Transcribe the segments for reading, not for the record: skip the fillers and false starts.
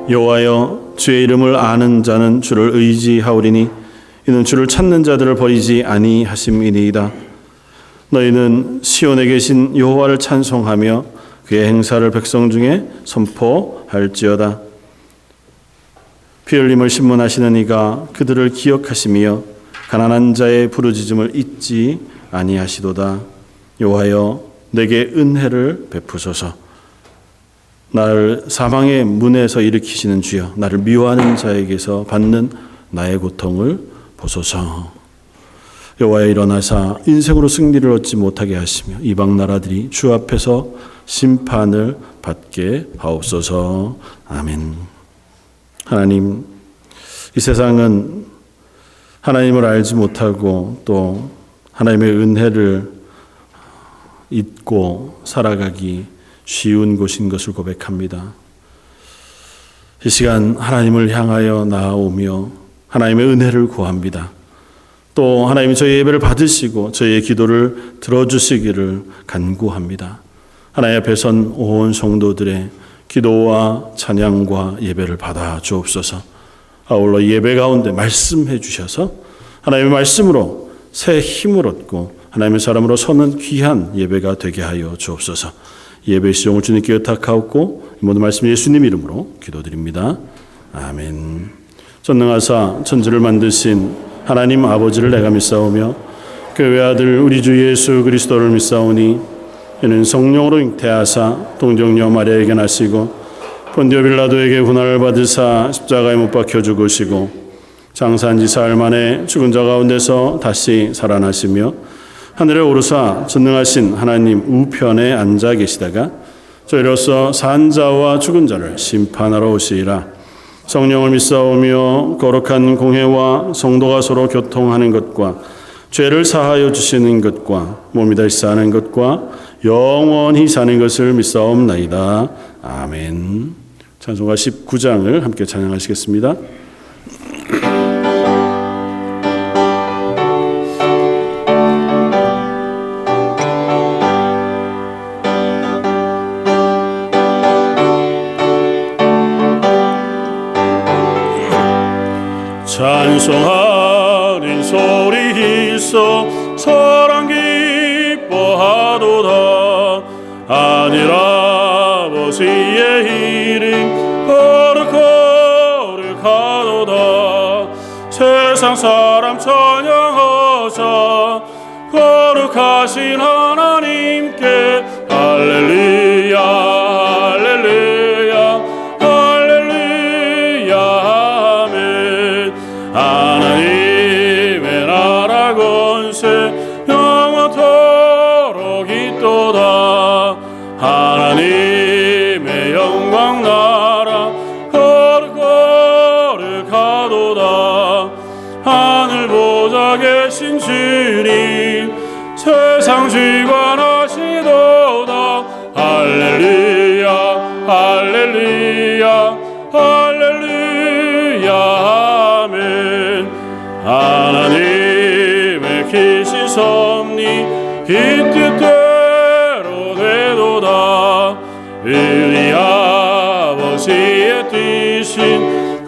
여호와여, 주의 이름을 아는 자는 주를 의지하오리니 이는 주를 찾는 자들을 버리지 아니하심이니이다. 너희는 시온에 계신 여호와를 찬송하며 그의 행사를 백성 중에 선포할지어다. 피 흘림을 신문하시는 이가 그들을 기억하시며 가난한 자의 부르짖음을 잊지 아니하시도다. 여호와여, 내게 은혜를 베푸소서. 나를 사망의 문에서 일으키시는 주여, 나를 미워하는 자에게서 받는 나의 고통을 보소서. 여호와여, 일어나사 인생으로 승리를 얻지 못하게 하시며 이방 나라들이 주 앞에서 심판을 받게 하옵소서. 아멘. 하나님, 이 세상은 하나님을 알지 못하고 또 하나님의 은혜를 잊고 살아가기 쉬운 곳인 것을 고백합니다. 이 시간 하나님을 향하여 나아오며 하나님의 은혜를 구합니다. 또 하나님이 저희 예배를 받으시고 저희의 기도를 들어주시기를 간구합니다. 하나님 앞에 선 온 성도들의 기도와 찬양과 예배를 받아 주옵소서. 아울러 예배 가운데 말씀해 주셔서 하나님의 말씀으로 새 힘을 얻고 하나님의 사람으로 서는 귀한 예배가 되게 하여 주옵소서. 예배 시종을 주님께 의탁하옵고 이 모든 말씀 예수님 이름으로 기도드립니다. 아멘. 전능하사 천지를 만드신 하나님 아버지를 내가 믿사오며 그 외아들 우리 주 예수 그리스도를 믿사오니 이는 성령으로 잉태하사 동정녀 마리아에게 나시고 본디오 빌라도에게 고난을 받으사 십자가에 못 박혀 죽으시고 장사한 지 사흘 만에 죽은 자 가운데서 다시 살아나시며 하늘에 오르사 전능하신 하나님 우편에 앉아 계시다가 저희로서 산 자와 죽은 자를 심판하러 오시리라. 성령을 믿사오며 거룩한 공회와 성도가 서로 교통하는 것과 죄를 사하여 주시는 것과 몸이 다시 사는 것과 영원히 사는 것을 믿사옵나이다. 아멘. 찬송가 19장을 함께 찬양하시겠습니다. 찬송하는 소리 있어 사랑 기뻐하도다. 하늘 아버지의 이름 거룩하도다. 세상 사람 찬양하자 거룩하신 하나님께 할렐루야 할렐루야 할렐루야 아멘. 하나님의 나라 권세 영원토록 있도다. 하나님의 영광 나라 거룩하도다. 하늘 보좌 계신 주님 세상 주관하시도다. 할렐루야 할렐루야 할렐루야 아멘. 하나님의 계신 섭리 이 뜻대로 되도다. 우리 아버지의 뜻인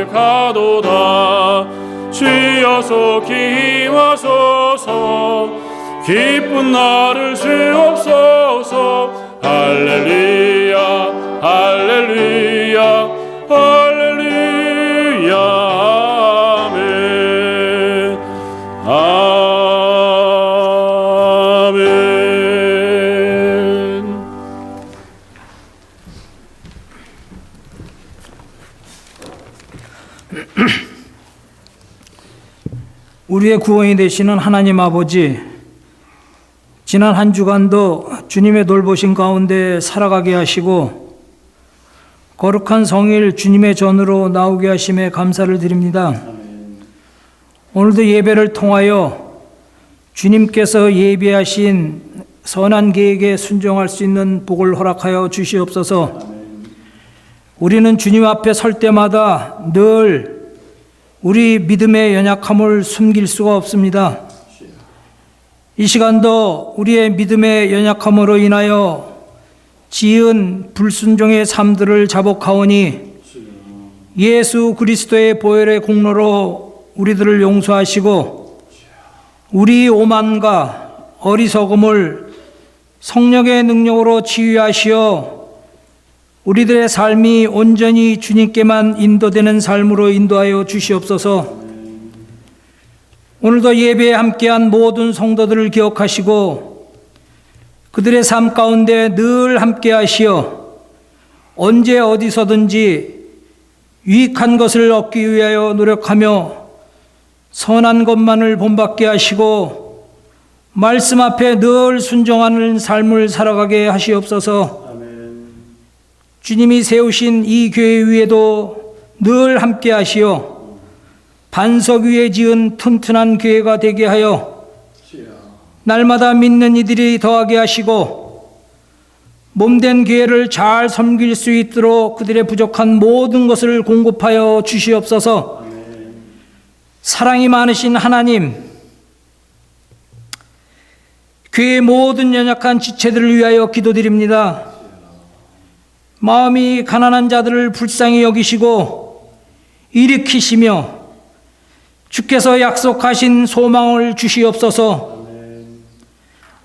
거룩하도다. 주여 속히 임하소서. 기쁜 나를 주옵소서. 할렐루야 할렐루야 할렐루야 아멘 아멘. 우리의 구원이 되시는 하나님 아버지, 지난 한 주간도 주님의 돌보심 가운데 살아가게 하시고 거룩한 성일 주님의 전으로 나오게 하심에 감사를 드립니다. 오늘도 예배를 통하여 주님께서 예비하신 선한 계획에 순종할 수 있는 복을 허락하여 주시옵소서. 우리는 주님 앞에 설 때마다 늘 우리 믿음의 연약함을 숨길 수가 없습니다. 이 시간도 우리의 믿음의 연약함으로 인하여 지은 불순종의 삶들을 자복하오니 예수 그리스도의 보혈의 공로로 우리들을 용서하시고 우리 오만과 어리석음을 성령의 능력으로 치유하시어 우리들의 삶이 온전히 주님께만 인도되는 삶으로 인도하여 주시옵소서. 오늘도 예배에 함께한 모든 성도들을 기억하시고 그들의 삶 가운데 늘 함께하시어 언제 어디서든지 유익한 것을 얻기 위하여 노력하며 선한 것만을 본받게 하시고 말씀 앞에 늘 순종하는 삶을 살아가게 하시옵소서. 주님이 세우신 이 교회 위에도 늘 함께 하시어 반석 위에 지은 튼튼한 교회가 되게 하여 날마다 믿는 이들이 더하게 하시고 몸된 교회를 잘 섬길 수 있도록 그들의 부족한 모든 것을 공급하여 주시옵소서. 사랑이 많으신 하나님, 교회의 모든 연약한 지체들을 위하여 기도드립니다. 마음이 가난한 자들을 불쌍히 여기시고 일으키시며 주께서 약속하신 소망을 주시옵소서.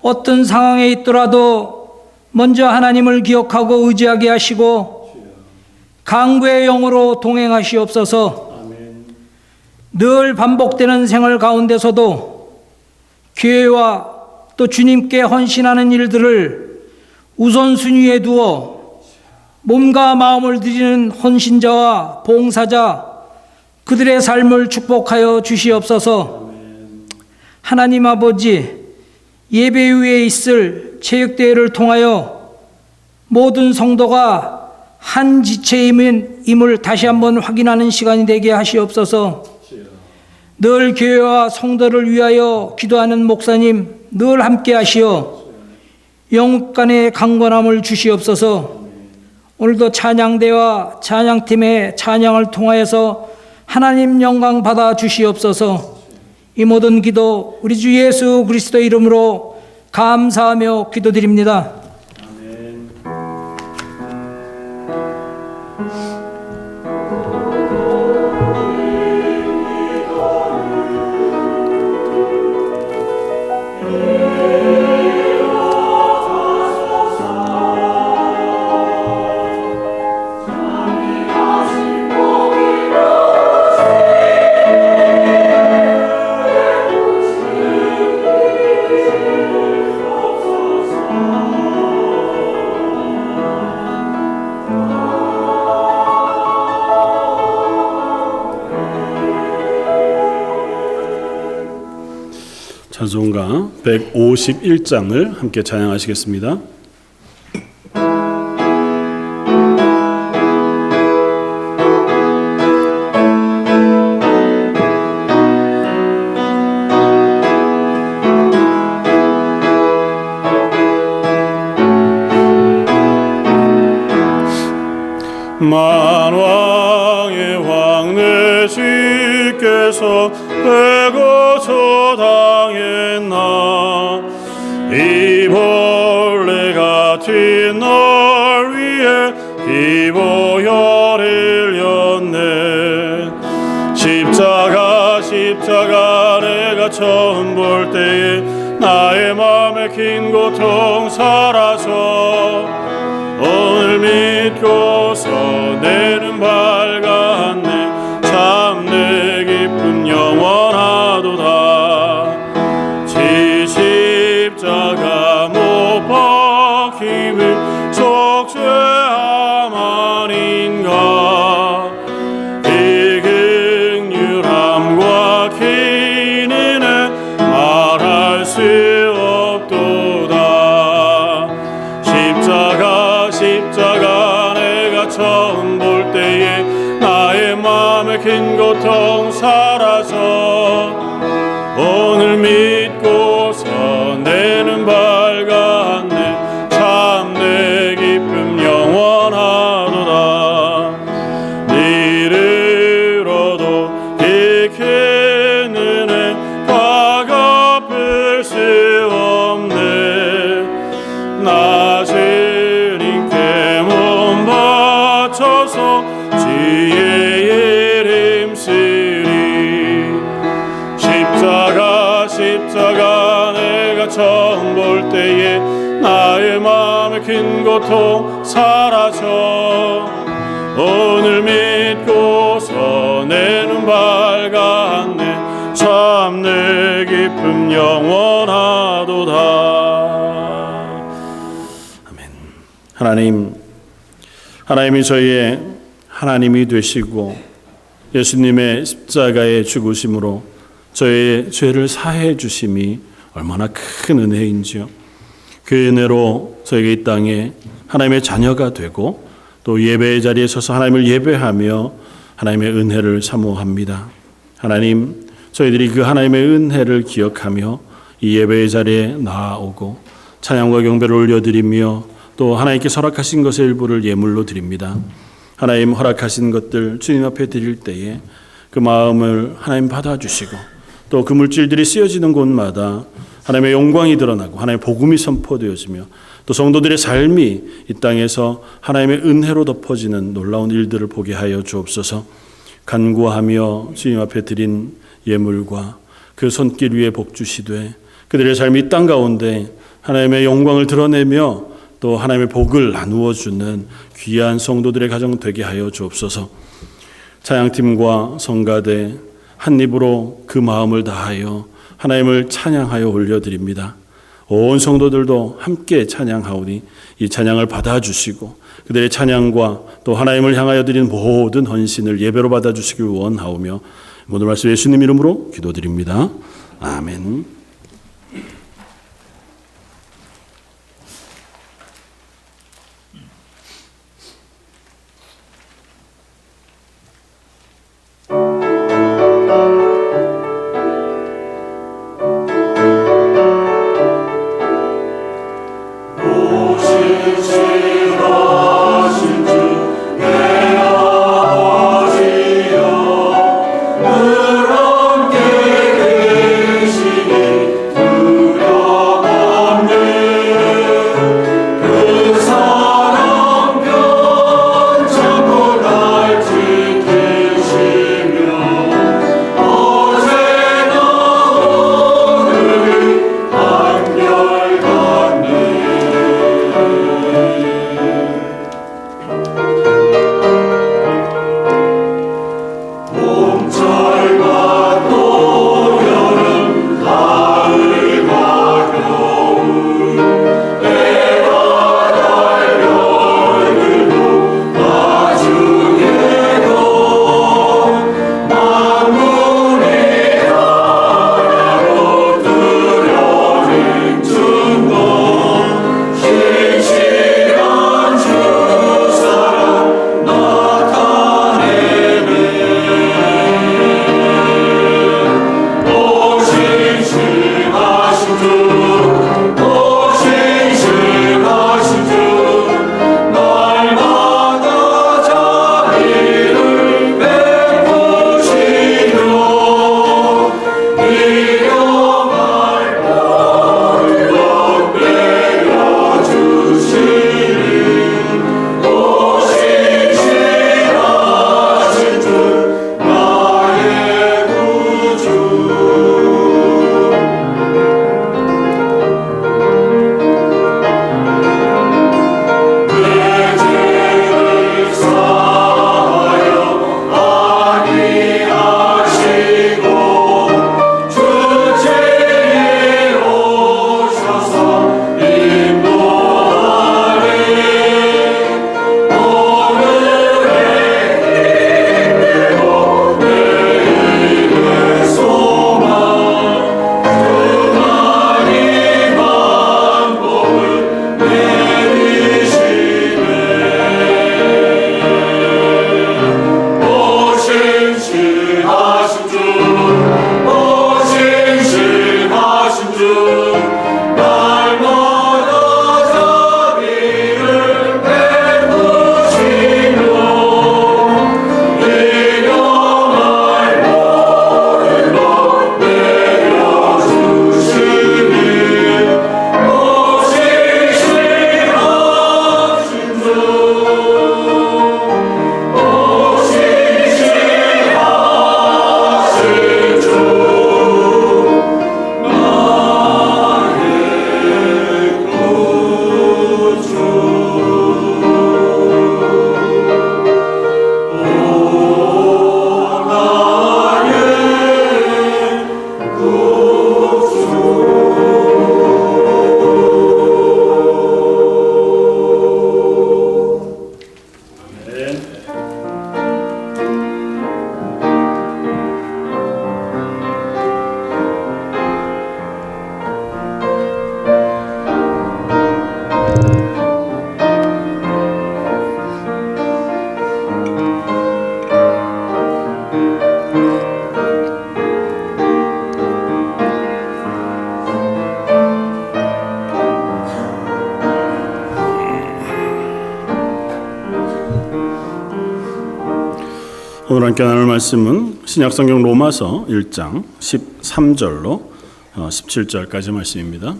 어떤 상황에 있더라도 먼저 하나님을 기억하고 의지하게 하시고 강구의 영으로 동행하시옵소서. 늘 반복되는 생활 가운데서도 교회와 또 주님께 헌신하는 일들을 우선순위에 두어 몸과 마음을 드리는 헌신자와 봉사자 그들의 삶을 축복하여 주시옵소서. 하나님 아버지, 예배 위에 있을 체육대회를 통하여 모든 성도가 한 지체임을 다시 한번 확인하는 시간이 되게 하시옵소서. 늘 교회와 성도를 위하여 기도하는 목사님 늘 함께 하시어 영육 간의 강건함을 주시옵소서. 오늘도 찬양대와 찬양팀의 찬양을 통하여서 하나님 영광 받아 주시옵소서. 이 모든 기도 우리 주 예수 그리스도의 이름으로 감사하며 기도드립니다. 찬송가 151장을 함께 찬양하시겠습니다. 만왕의 왕 내시께서 애고쳐 당했나 이 벌레 같은 널 위해 기보혈을 흘렸네. 십자가 내가 처음 볼 때에 나의 맘에 긴 고통 사라져 오늘 믿고서 내는 밝았네. 참 내 기쁨 영원하도다. 십자가 못 박힘을 속죄함 아닌가. 이 극률함과 긴 은혜 말할 수 없도다. 십자가 내가 처음 볼 때에 나의 마음에 긴 고통 사라져 오늘 믿고서 내는 밝았네. 참 내 기쁨 영원하도다. 이르러도 이 큰 은혜 다 갚을 수 없네. 낮은 바쳐서 지혜에 힘쓰리. 십자가 내가 처음 볼 때에 나의 마음의 긴 고통 사라져. 오늘 믿고서 내 눈 밝았네. 참 내 기쁨 영원하도다. 아멘. 하나님이 저희의 하나님이 되시고 예수님의 십자가의 죽으심으로 저의 죄를 사해 주심이 얼마나 큰 은혜인지요. 그 은혜로 저에게 이 땅에 하나님의 자녀가 되고 또 예배의 자리에 서서 하나님을 예배하며 하나님의 은혜를 사모합니다. 하나님, 저희들이 그 하나님의 은혜를 기억하며 이 예배의 자리에 나아오고 찬양과 경배를 올려드리며 또 하나님께 허락하신 것의 일부를 예물로 드립니다. 하나님 허락하신 것들 주님 앞에 드릴 때에 그 마음을 하나님 받아주시고 또 그 물질들이 쓰여지는 곳마다 하나님의 영광이 드러나고 하나님의 복음이 선포되어지며 또 성도들의 삶이 이 땅에서 하나님의 은혜로 덮어지는 놀라운 일들을 보게 하여 주옵소서. 간구하며 주님 앞에 드린 예물과 그 손길 위에 복 주시되 그들의 삶이 이 땅 가운데 하나님의 영광을 드러내며 또 하나님의 복을 나누어 주는 귀한 성도들의 가정 되게 하여 주옵소서. 찬양팀과 성가대 한 입으로 그 마음을 다하여 하나님을 찬양하여 올려드립니다. 온 성도들도 함께 찬양하오니 이 찬양을 받아주시고 그들의 찬양과 또 하나님을 향하여 드린 모든 헌신을 예배로 받아주시길 원하오며 모든 말씀 예수님 이름으로 기도드립니다. 아멘. 늘 함께 계시니 오늘 함께 나눌 말씀은 신약성경 로마서 1장 13절로 17절까지 말씀입니다.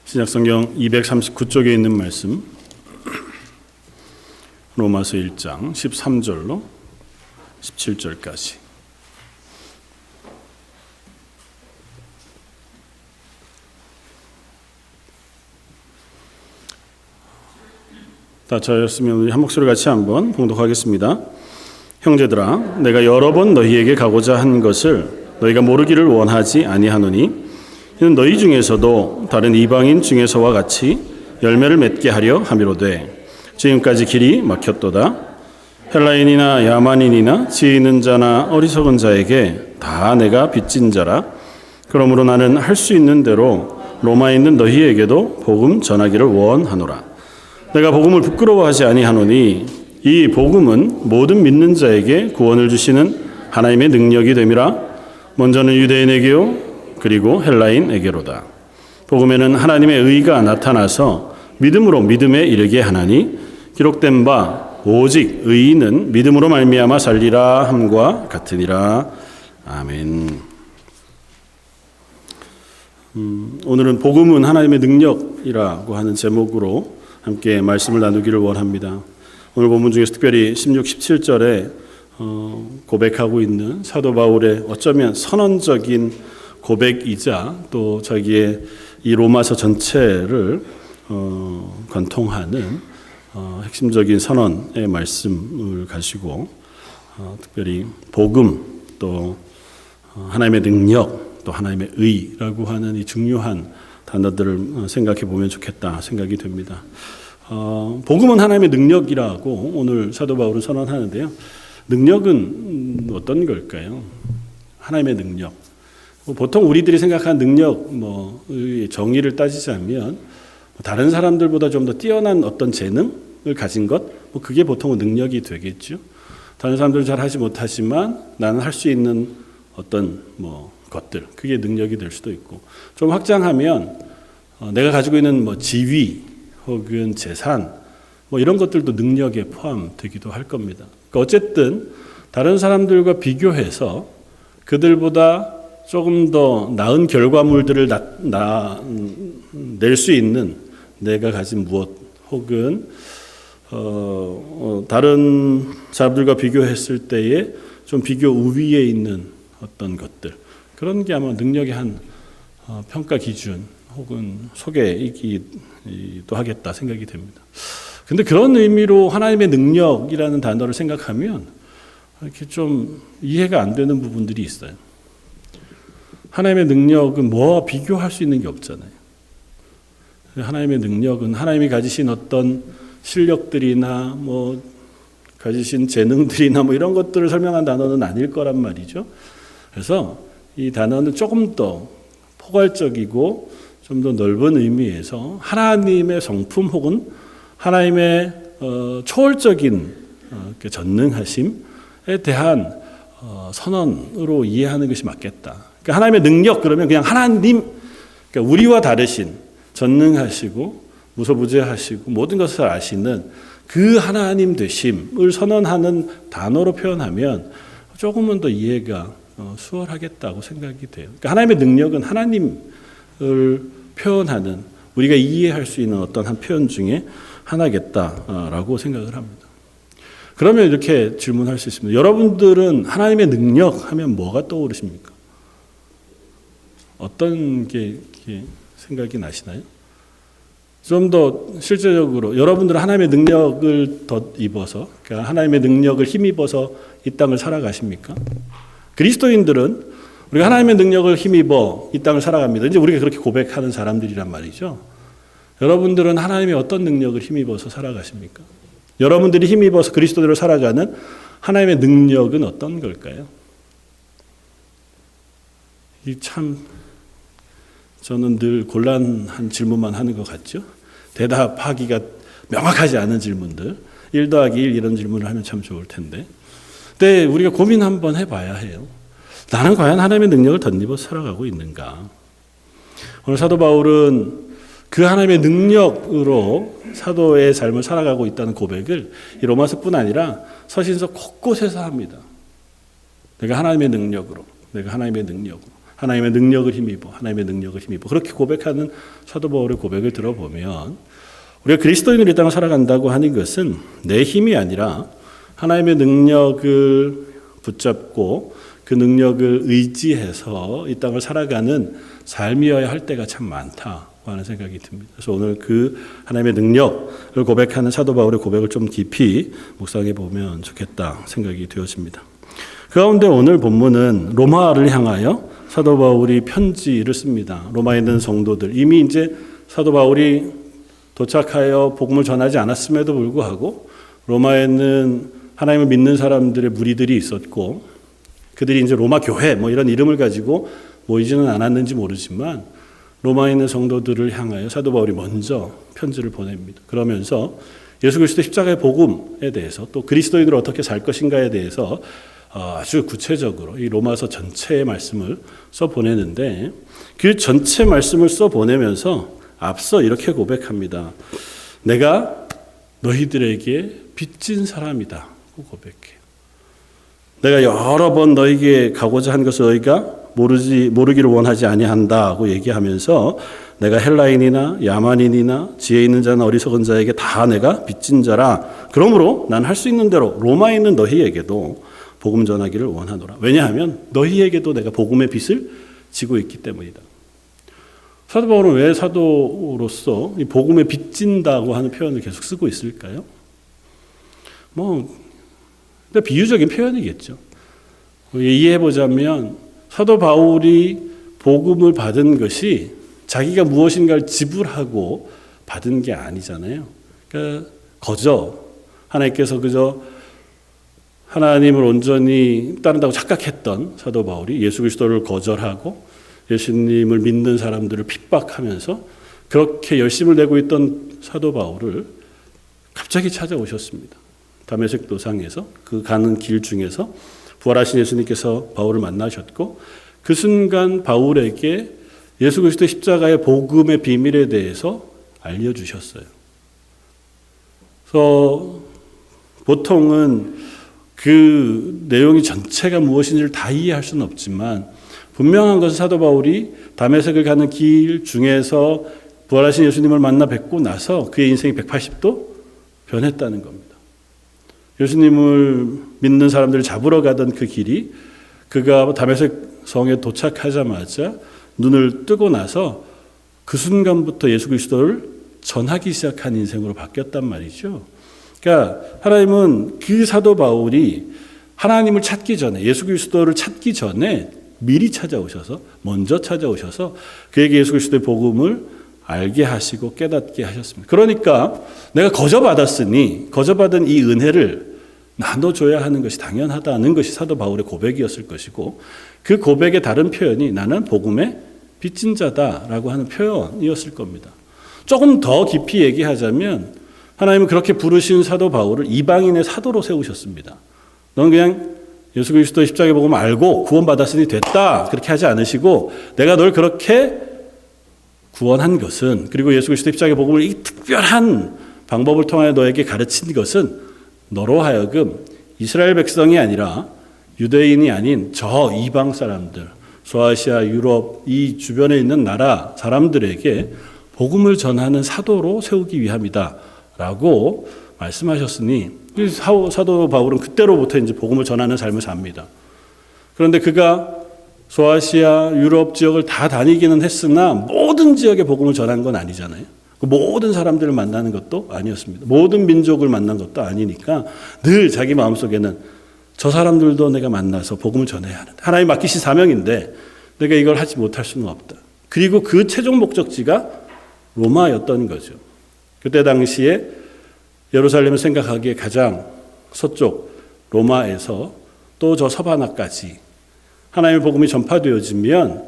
신약성경 239쪽에 있는 말씀, 로마서 1장 13절로 17절까지. 다 저였으면 우리 한 목소리 같이 한번 봉독하겠습니다. 형제들아, 내가 여러 번 너희에게 가고자 한 것을 너희가 모르기를 원하지 아니하노니 이는 너희 중에서도 다른 이방인 중에서와 같이 열매를 맺게 하려 함이로되 지금까지 길이 막혔도다. 헬라인이나 야만인이나 지혜 있는 자나 어리석은 자에게 다 내가 빚진 자라. 그러므로 나는 할 수 있는 대로 로마에 있는 너희에게도 복음 전하기를 원하노라. 내가 복음을 부끄러워하지 아니하노니 이 복음은 모든 믿는 자에게 구원을 주시는 하나님의 능력이 됨이라. 먼저는 유대인에게요 그리고 헬라인에게로다. 복음에는 하나님의 의가 나타나서 믿음으로 믿음에 이르게 하나니 기록된 바 오직 의인은 믿음으로 말미암아 살리라 함과 같으니라. 아멘. 오늘은 복음은 하나님의 능력이라고 하는 제목으로 함께 말씀을 나누기를 원합니다. 오늘 본문 중에서 특별히 16, 17절에 고백하고 있는 사도 바울의 어쩌면 선언적인 고백이자 또 자기의 이 로마서 전체를 관통하는 핵심적인 선언의 말씀을 가지고 특별히 복음 또 하나님의 능력 또 하나님의 의라고 하는 이 중요한 단어들을 생각해 보면 좋겠다 생각이 됩니다. 복음은 하나님의 능력이라고 오늘 사도 바울은 선언하는데요. 능력은 어떤 걸까요? 하나님의 능력. 보통 우리들이 생각하는 능력, 정의를 따지자면 다른 사람들보다 좀 더 뛰어난 어떤 재능을 가진 것, 그게 보통은 능력이 되겠죠. 다른 사람들은 잘 하지 못하지만 나는 할 수 있는 어떤 것들, 그게 능력이 될 수도 있고, 좀 확장하면 내가 가지고 있는 지위 혹은 재산 이런 것들도 능력에 포함되기도 할 겁니다. 그러니까 어쨌든 다른 사람들과 비교해서 그들보다 조금 더 나은 결과물들을 낼 수 있는 내가 가진 무엇 혹은 다른 사람들과 비교했을 때에 좀 비교 우위에 있는 어떤 것들, 그런 게 아마 능력의 한 평가 기준 혹은 소개이기도 하겠다 생각이 됩니다. 근데 그런 의미로 하나님의 능력이라는 단어를 생각하면 이렇게 좀 이해가 안 되는 부분들이 있어요. 하나님의 능력은 뭐와 비교할 수 있는 게 없잖아요. 하나님의 능력은 하나님이 가지신 어떤 실력들이나 가지신 재능들이나 이런 것들을 설명한 단어는 아닐 거란 말이죠. 그래서 이 단어는 조금 더 포괄적이고 좀 더 넓은 의미에서 하나님의 성품 혹은 하나님의 초월적인 전능하심에 대한 선언으로 이해하는 것이 맞겠다. 그러니까 하나님의 능력 그러면 그냥 하나님, 그러니까 우리와 다르신 전능하시고 무소부재하시고 모든 것을 아시는 그 하나님 되심을 선언하는 단어로 표현하면 조금은 더 이해가 수월하겠다고 생각이 돼요. 그러니까 하나님의 능력은 하나님을 표현하는 우리가 이해할 수 있는 어떤 한 표현 중에 하나겠다라고 생각을 합니다. 그러면 이렇게 질문할 수 있습니다. 여러분들은 하나님의 능력 하면 뭐가 떠오르십니까? 어떤 게 생각이 나시나요? 좀 더 실제적으로 여러분들은 하나님의 능력을 덧입어서, 그러니까 하나님의 능력을 힘입어서 이 땅을 살아가십니까? 그리스도인들은 우리가 하나님의 능력을 힘입어 이 땅을 살아갑니다. 이제 우리가 그렇게 고백하는 사람들이란 말이죠. 여러분들은 하나님의 어떤 능력을 힘입어서 살아가십니까? 여러분들이 힘입어서 그리스도대로 살아가는 하나님의 능력은 어떤 걸까요? 이 참 저는 늘 곤란한 질문만 하는 것 같죠. 대답하기가 명확하지 않은 질문들, 1 더하기 1 이런 질문을 하면 참 좋을 텐데, 근데 우리가 고민 한번 해봐야 해요. 나는 과연 하나님의 능력을 덧입어 살아가고 있는가? 오늘 사도 바울은 그 하나님의 능력으로 사도의 삶을 살아가고 있다는 고백을 이 로마서뿐 아니라 서신서 곳곳에서 합니다. 내가 하나님의 능력으로, 내가 하나님의 능력으로, 하나님의 능력을 힘입어, 하나님의 능력을 힘입어. 그렇게 고백하는 사도 바울의 고백을 들어보면 우리가 그리스도인으로 이 땅을 살아간다고 하는 것은 내 힘이 아니라 하나님의 능력을 붙잡고 그 능력을 의지해서 이 땅을 살아가는 삶이어야 할 때가 참 많다고 하는 생각이 듭니다. 그래서 오늘 그 하나님의 능력을 고백하는 사도 바울의 고백을 좀 깊이 묵상해 보면 좋겠다 생각이 되어집니다. 그 가운데 오늘 본문은 로마를 향하여 사도 바울이 편지를 씁니다. 로마에 있는 성도들, 이미 이제 사도 바울이 도착하여 복음을 전하지 않았음에도 불구하고 로마에 있는 하나님을 믿는 사람들의 무리들이 있었고 그들이 이제 로마 교회 뭐 이런 이름을 가지고 모이지는 않았는지 모르지만 로마에 있는 성도들을 향하여 사도 바울이 먼저 편지를 보냅니다. 그러면서 예수 그리스도 십자가의 복음에 대해서 또 그리스도인으로 어떻게 살 것인가에 대해서 아주 구체적으로 이 로마서 전체의 말씀을 써 보내는데 그 전체 말씀을 써 보내면서 앞서 이렇게 고백합니다. 내가 너희들에게 빚진 사람이다. 고백해요. 내가 여러 번 너희에게 가고자 한 것을 너희가 모르기를 원하지 아니한다고 얘기하면서 내가 헬라인이나 야만인이나 지혜 있는 자나 어리석은 자에게 다 내가 빚진 자라. 그러므로 난 할 수 있는 대로 로마에 있는 너희에게도 복음 전하기를 원하노라. 왜냐하면 너희에게도 내가 복음의 빚을 지고 있기 때문이다. 사도 바울은 왜 사도로서 이 복음에 빚진다고 하는 표현을 계속 쓰고 있을까요? 비유적인 표현이겠죠. 이해해보자면 사도 바울이 복음을 받은 것이 자기가 무엇인가를 지불하고 받은 게 아니잖아요. 그러니까 거저 하나님께서 그저 하나님을 온전히 따른다고 착각했던 사도 바울이 예수 그리스도를 거절하고 예수님을 믿는 사람들을 핍박하면서 그렇게 열심을 내고 있던 사도 바울을 갑자기 찾아오셨습니다. 다메섹 도상에서 그 가는 길 중에서 부활하신 예수님께서 바울을 만나셨고 그 순간 바울에게 예수 그리스도의 십자가의 복음의 비밀에 대해서 알려주셨어요. 그래서 보통은 그 내용이 전체가 무엇인지를 다 이해할 수는 없지만 분명한 것은 사도 바울이 다메섹을 가는 길 중에서 부활하신 예수님을 만나 뵙고 나서 그의 인생이 180도 변했다는 겁니다. 예수님을 믿는 사람들을 잡으러 가던 그 길이 그가 다메섹 성에 도착하자마자 눈을 뜨고 나서 그 순간부터 예수 그리스도를 전하기 시작한 인생으로 바뀌었단 말이죠. 그러니까 하나님은 그 사도 바울이 하나님을 찾기 전에 예수 그리스도를 찾기 전에 미리 찾아오셔서 먼저 찾아오셔서 그에게 예수 그리스도의 복음을 알게 하시고 깨닫게 하셨습니다. 그러니까 내가 거저받은 이 은혜를 나눠줘야 하는 것이 당연하다는 것이 사도 바울의 고백이었을 것이고 그 고백의 다른 표현이 나는 복음의 빚진 자다라고 하는 표현이었을 겁니다. 조금 더 깊이 얘기하자면 하나님은 그렇게 부르신 사도 바울을 이방인의 사도로 세우셨습니다. 넌 그냥 예수 그리스도의 십자가의 복음을 알고 구원받았으니 됐다 그렇게 하지 않으시고 내가 널 그렇게 구원한 것은 그리고 예수 그리스도의 십자가의 복음을 이 특별한 방법을 통하여 너에게 가르친 것은 너로 하여금 이스라엘 백성이 아니라 유대인이 아닌 저 이방 사람들 소아시아 유럽 이 주변에 있는 나라 사람들에게 복음을 전하는 사도로 세우기 위함이다 라고 말씀하셨으니 사도 바울은 그때로부터 이제 복음을 전하는 삶을 삽니다. 그런데 그가 소아시아 유럽 지역을 다 다니기는 했으나 모든 지역에 복음을 전한 건 아니잖아요. 모든 사람들을 만나는 것도 아니었습니다. 모든 민족을 만난 것도 아니니까 늘 자기 마음속에는 저 사람들도 내가 만나서 복음을 전해야 하는데 하나님 맡기신 사명인데 내가 이걸 하지 못할 수는 없다. 그리고 그 최종 목적지가 로마였던 거죠. 그때 당시에 예루살렘을 생각하기에 가장 서쪽 로마에서 또 저 서바나까지 하나님의 복음이 전파되어지면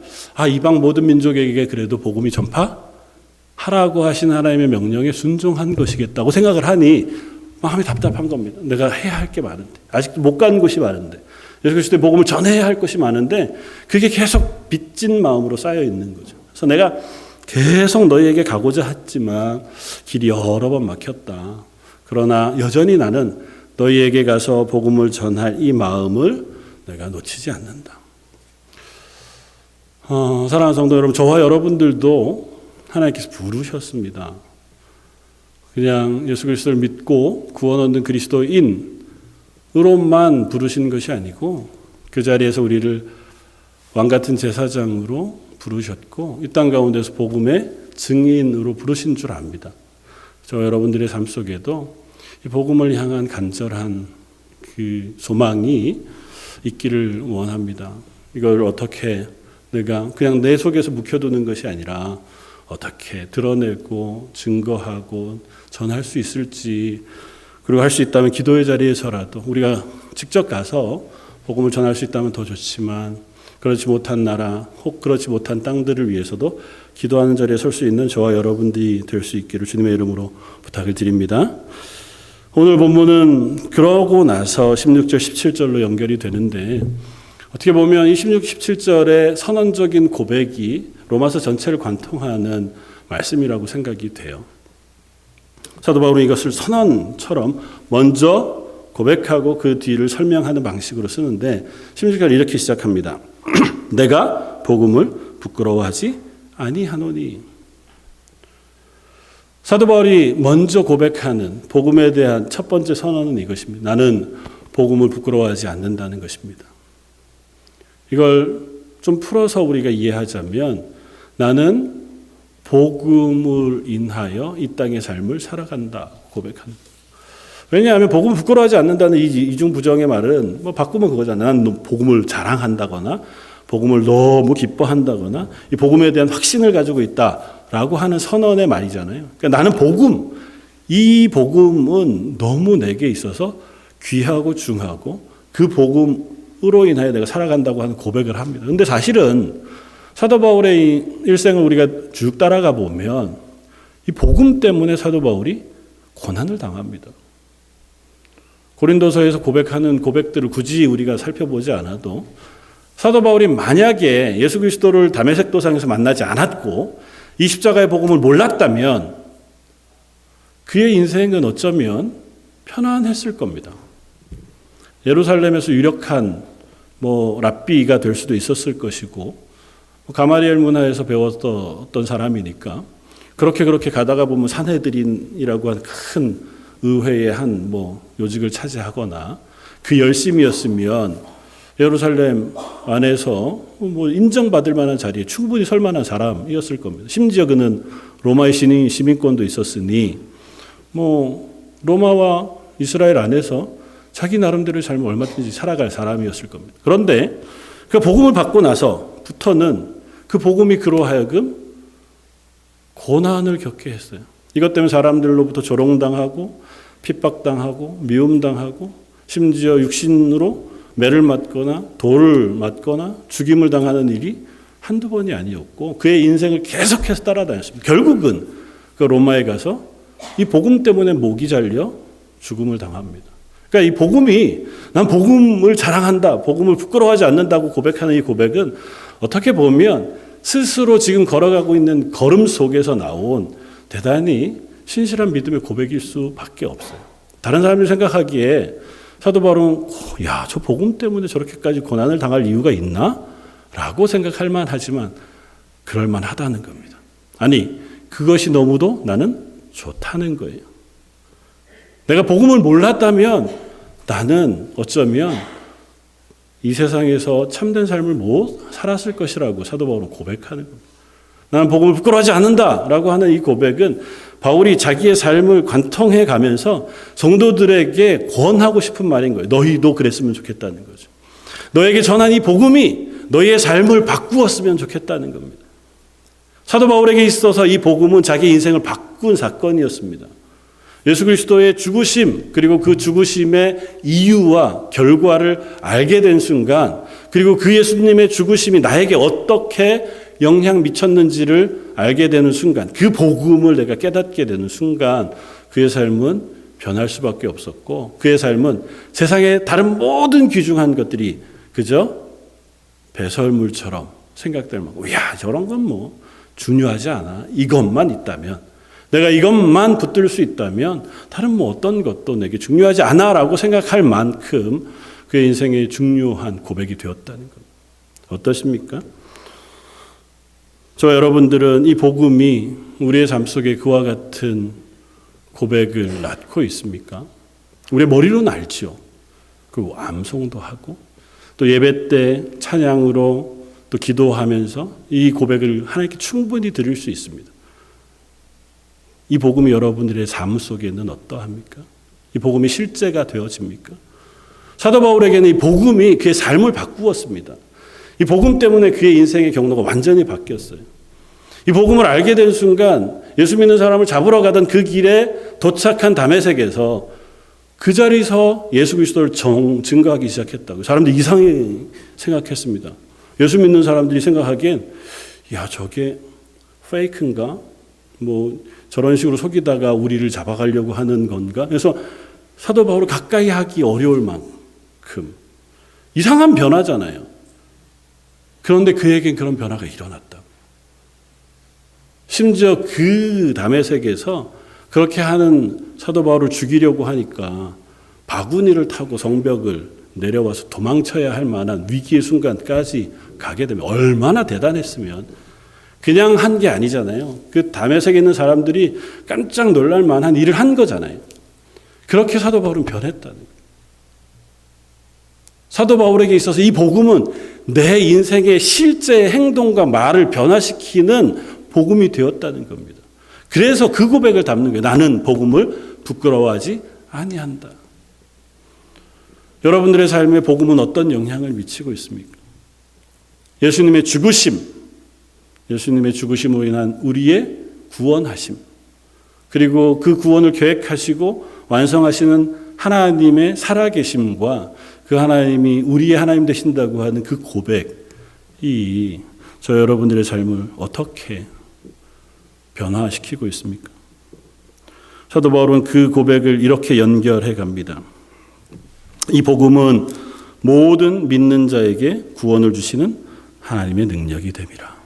이방 모든 민족에게 그래도 복음이 전파하라고 하신 하나님의 명령에 순종한 것이겠다고 생각을 하니 마음이 답답한 겁니다. 내가 해야 할 게 많은데 아직도 못 간 곳이 많은데 예수 그리스도의 복음을 전해야 할 것이 많은데 그게 계속 빚진 마음으로 쌓여 있는 거죠. 그래서 내가 계속 너희에게 가고자 했지만 길이 여러 번 막혔다. 그러나 여전히 나는 너희에게 가서 복음을 전할 이 마음을 내가 놓치지 않는다. 사랑하는 성도 여러분, 저와 여러분들도 하나님께서 부르셨습니다. 그냥 예수 그리스도를 믿고 구원 얻는 그리스도인으로만 부르신 것이 아니고 그 자리에서 우리를 왕같은 제사장으로 부르셨고 이 땅 가운데서 복음의 증인으로 부르신 줄 압니다. 저 여러분들의 삶 속에도 이 복음을 향한 간절한 그 소망이 있기를 원합니다. 이걸 어떻게 내가 그냥 내 속에서 묵혀두는 것이 아니라 어떻게 드러내고 증거하고 전할 수 있을지, 그리고 할 수 있다면 기도의 자리에서라도 우리가 직접 가서 복음을 전할 수 있다면 더 좋지만 그렇지 못한 나라 혹 그렇지 못한 땅들을 위해서도 기도하는 자리에 설 수 있는 저와 여러분들이 될 수 있기를 주님의 이름으로 부탁을 드립니다. 오늘 본문은 그러고 나서 16절 17절로 연결이 되는데 어떻게 보면 이 16, 17절의 선언적인 고백이 로마서 전체를 관통하는 말씀이라고 생각이 돼요. 사도 바울은 이것을 선언처럼 먼저 고백하고 그 뒤를 설명하는 방식으로 쓰는데 16절 이렇게 시작합니다. 내가 복음을 부끄러워하지 아니하노니. 사도 바울이 먼저 고백하는 복음에 대한 첫 번째 선언은 이것입니다. 나는 복음을 부끄러워하지 않는다는 것입니다. 이걸 좀 풀어서 우리가 이해하자면 나는 복음을 인하여 이 땅의 삶을 살아간다 고백한다. 왜냐하면 복음을 부끄러워하지 않는다는 이 이중부정의 말은 뭐 바꾸면 그거잖아. 나는 복음을 자랑한다거나 복음을 너무 기뻐한다거나 이 복음에 대한 확신을 가지고 있다라고 하는 선언의 말이잖아요. 그러니까 나는 복음, 이 복음은 너무 내게 있어서 귀하고 중하고 그 복음으로 인하여 내가 살아간다고 하는 고백을 합니다. 그런데 사실은 사도 바울의 일생을 우리가 쭉 따라가 보면 이 복음 때문에 사도 바울이 고난을 당합니다. 고린도서에서 고백하는 고백들을 굳이 우리가 살펴보지 않아도 사도 바울이 만약에 예수 그리스도를 다메섹 도상에서 만나지 않았고 이 십자가의 복음을 몰랐다면 그의 인생은 어쩌면 편안했을 겁니다. 예루살렘에서 유력한 랍비가 될 수도 있었을 것이고 가마리엘 문화에서 배웠던 어떤 사람이니까 그렇게 가다가 보면 산헤드린이라고 하는 큰 의회의 한 요직을 차지하거나 그 열심이었으면 예루살렘 안에서 인정받을 만한 자리에 충분히 설 만한 사람이었을 겁니다. 심지어 그는 로마의 시민권도 있었으니 로마와 이스라엘 안에서 자기 나름대로의 삶을 얼마든지 살아갈 사람이었을 겁니다. 그런데 그 복음을 받고 나서부터는 그 복음이 그로 하여금 고난을 겪게 했어요. 이것 때문에 사람들로부터 조롱당하고 핍박당하고 미움당하고 심지어 육신으로 매를 맞거나 돌을 맞거나 죽임을 당하는 일이 한두 번이 아니었고 그의 인생을 계속해서 따라다녔습니다. 결국은 그 로마에 가서 이 복음 때문에 목이 잘려 죽음을 당합니다. 그러니까 이 복음이 난 복음을 자랑한다, 복음을 부끄러워하지 않는다고 고백하는 이 고백은 어떻게 보면 스스로 지금 걸어가고 있는 걸음 속에서 나온 대단히 신실한 믿음의 고백일 수밖에 없어요. 다른 사람들이 생각하기에 사도 바울은 저 복음 때문에 저렇게까지 고난을 당할 이유가 있나? 라고 생각할 만하지만 그럴 만하다는 겁니다. 아니, 그것이 너무도 나는 좋다는 거예요. 내가 복음을 몰랐다면 나는 어쩌면 이 세상에서 참된 삶을 못 살았을 것이라고 사도 바울은 고백하는 겁니다. 나는 복음을 부끄러워하지 않는다라고 하는 이 고백은 바울이 자기의 삶을 관통해 가면서 성도들에게 권하고 싶은 말인 거예요. 너희도 그랬으면 좋겠다는 거죠. 너에게 전한 이 복음이 너희의 삶을 바꾸었으면 좋겠다는 겁니다. 사도 바울에게 있어서 이 복음은 자기 인생을 바꾼 사건이었습니다. 예수 그리스도의 죽으심 그리고 그 죽으심의 이유와 결과를 알게 된 순간 그리고 그 예수님의 죽으심이 나에게 어떻게 영향 미쳤는지를 알게 되는 순간 그 복음을 내가 깨닫게 되는 순간 그의 삶은 변할 수밖에 없었고 그의 삶은 세상의 다른 모든 귀중한 것들이 그저 배설물처럼 생각될 만큼 야 저런 건 중요하지 않아. 이것만 있다면, 내가 이것만 붙들 수 있다면 다른 뭐 어떤 것도 내게 중요하지 않아라고 생각할 만큼 그의 인생에 중요한 고백이 되었다는 겁니다. 어떠십니까? 저와 여러분들은 이 복음이 우리의 삶 속에 그와 같은 고백을 낳고 있습니까? 우리의 머리로는 알죠. 그리고 암송도 하고 또 예배 때 찬양으로 또 기도하면서 이 고백을 하나님께 충분히 드릴 수 있습니다. 이 복음이 여러분들의 삶 속에는 어떠합니까? 이 복음이 실제가 되어집니까? 사도 바울에게는 이 복음이 그의 삶을 바꾸었습니다. 이 복음 때문에 그의 인생의 경로가 완전히 바뀌었어요. 이 복음을 알게 된 순간 예수 믿는 사람을 잡으러 가던 그 길에 도착한 다메섹에서 그 자리에서 예수 그리스도를 증거하기 시작했다고. 사람들이 이상하게 생각했습니다. 예수 믿는 사람들이 생각하기엔 야, 저게 페이크인가? 뭐 저런 식으로 속이다가 우리를 잡아가려고 하는 건가? 그래서 사도 바울을 가까이 하기 어려울 만큼 이상한 변화잖아요. 그런데 그에겐 그런 변화가 일어났다고. 심지어 그 다메섹에서 그렇게 하는 사도 바울을 죽이려고 하니까 바구니를 타고 성벽을 내려와서 도망쳐야 할 만한 위기의 순간까지 가게 되면 얼마나 대단했으면, 그냥 한 게 아니잖아요. 그 다메섹에 있는 사람들이 깜짝 놀랄 만한 일을 한 거잖아요. 그렇게 사도 바울은 변했다는 거예요. 사도 바울에게 있어서 이 복음은 내 인생의 실제 행동과 말을 변화시키는 복음이 되었다는 겁니다. 그래서 그 고백을 담는 거예요. 나는 복음을 부끄러워하지 아니한다. 여러분들의 삶에 복음은 어떤 영향을 미치고 있습니까? 예수님의 죽으심으로 인한 우리의 구원하심, 그리고 그 구원을 계획하시고 완성하시는 하나님의 살아계심과 그 하나님이 우리의 하나님 되신다고 하는 그 고백이 저 여러분들의 삶을 어떻게 변화시키고 있습니까? 사도 바울은 그 고백을 이렇게 연결해 갑니다. 이 복음은 모든 믿는 자에게 구원을 주시는 하나님의 능력이 됨이라.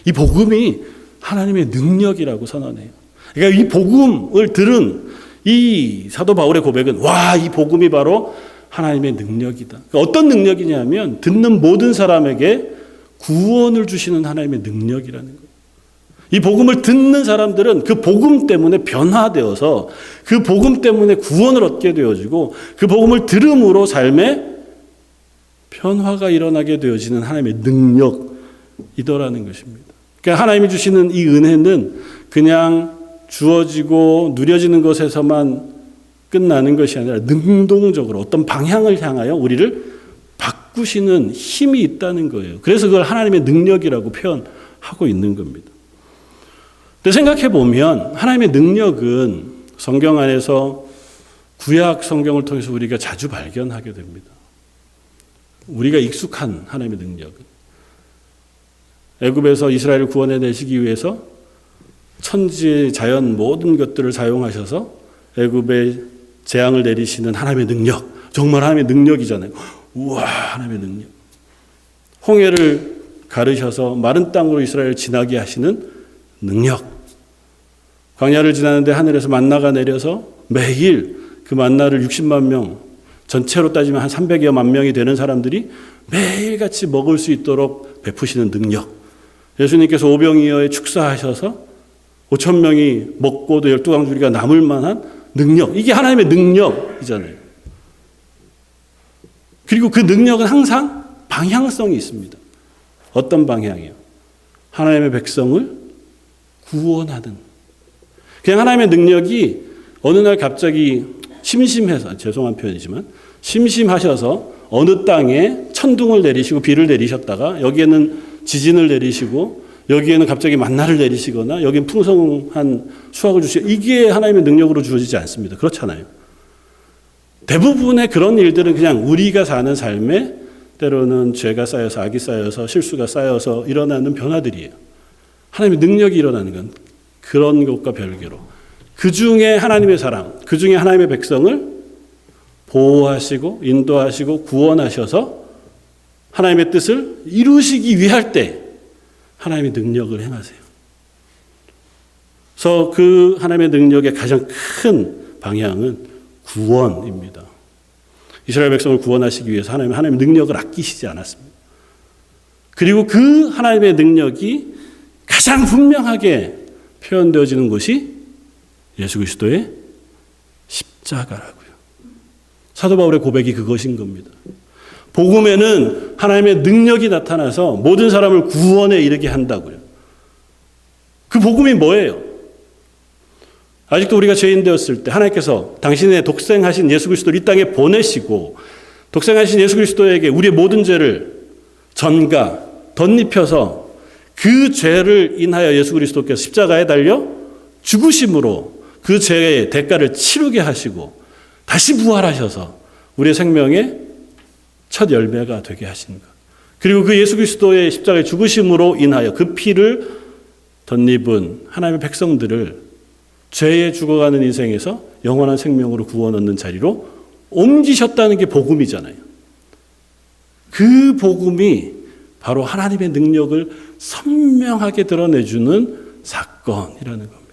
이 복음이 하나님의 능력이라고 선언해요. 그러니까 이 복음을 들은 이 사도 바울의 고백은 와, 이 복음이 바로 하나님의 능력이다. 그러니까 어떤 능력이냐면 듣는 모든 사람에게 구원을 주시는 하나님의 능력이라는 거예요. 이 복음을 듣는 사람들은 그 복음 때문에 변화되어서 그 복음 때문에 구원을 얻게 되어지고 그 복음을 들음으로 삶에 변화가 일어나게 되어지는 하나님의 능력이더라는 것입니다. 그러니까 하나님이 주시는 이 은혜는 그냥 주어지고 누려지는 것에서만 끝나는 것이 아니라 능동적으로 어떤 방향을 향하여 우리를 바꾸시는 힘이 있다는 거예요. 그래서 그걸 하나님의 능력이라고 표현하고 있는 겁니다. 근데 생각해 보면 하나님의 능력은 성경 안에서 구약 성경을 통해서 우리가 자주 발견하게 됩니다. 우리가 익숙한 하나님의 능력은 애굽에서 이스라엘을 구원해내시기 위해서 천지 자연 모든 것들을 사용하셔서 애굽에 재앙을 내리시는 하나님의 능력, 정말 하나님의 능력이잖아요. 우와, 하나님의 능력. 홍해를 가르셔서 마른 땅으로 이스라엘을 지나게 하시는 능력. 광야를 지나는데 하늘에서 만나가 내려서 매일 그 만나를 60만 명, 전체로 따지면 한 300여만 명이 되는 사람들이 매일같이 먹을 수 있도록 베푸시는 능력. 예수님께서 오병이어에 축사하셔서 5천 명이 먹고도 12광주리가 남을 만한 능력. 이게 하나님의 능력이잖아요. 그리고 그 능력은 항상 방향성이 있습니다. 어떤 방향이요? 하나님의 백성을 구원하는. 그냥 하나님의 능력이 어느 날 갑자기 심심해서, 죄송한 표현이지만 심심하셔서 어느 땅에 천둥을 내리시고 비를 내리셨다가 여기에는 지진을 내리시고 여기에는 갑자기 만나를 내리시거나 여기는 풍성한 수확을 주시고, 이게 하나님의 능력으로 주어지지 않습니다. 그렇잖아요. 대부분의 그런 일들은 그냥 우리가 사는 삶에 때로는 죄가 쌓여서 악이 쌓여서 실수가 쌓여서 일어나는 변화들이에요. 하나님의 능력이 일어나는 건 그런 것과 별개로 그 중에 하나님의 사람, 그 중에 하나님의 백성을 보호하시고 인도하시고 구원하셔서 하나님의 뜻을 이루시기 위할 때 하나님의 능력을 행하세요. 그래서 그 하나님의 능력의 가장 큰 방향은 구원입니다. 이스라엘 백성을 구원하시기 위해서 하나님의 능력을 아끼시지 않았습니다. 그리고 그 하나님의 능력이 가장 분명하게 표현되어지는 것이 예수 그리스도의 십자가라고요. 사도 바울의 고백이 그것인 겁니다. 복음에는 하나님의 능력이 나타나서 모든 사람을 구원에 이르게 한다고요. 그 복음이 뭐예요? 아직도 우리가 죄인 되었을 때 하나님께서 당신의 독생하신 예수 그리스도를 이 땅에 보내시고 독생하신 예수 그리스도에게 우리의 모든 죄를 전가 덧입혀서 그 죄를 인하여 예수 그리스도께서 십자가에 달려 죽으심으로 그 죄의 대가를 치르게 하시고 다시 부활하셔서 우리의 생명의 첫 열매가 되게 하신 것. 그리고 그 예수 그리스도의 십자가의 죽으심으로 인하여 그 피를 덧입은 하나님의 백성들을 죄에 죽어가는 인생에서 영원한 생명으로 구원 얻는 자리로 옮기셨다는 게 복음이잖아요. 그 복음이 바로 하나님의 능력을 선명하게 드러내주는 사건이라는 겁니다.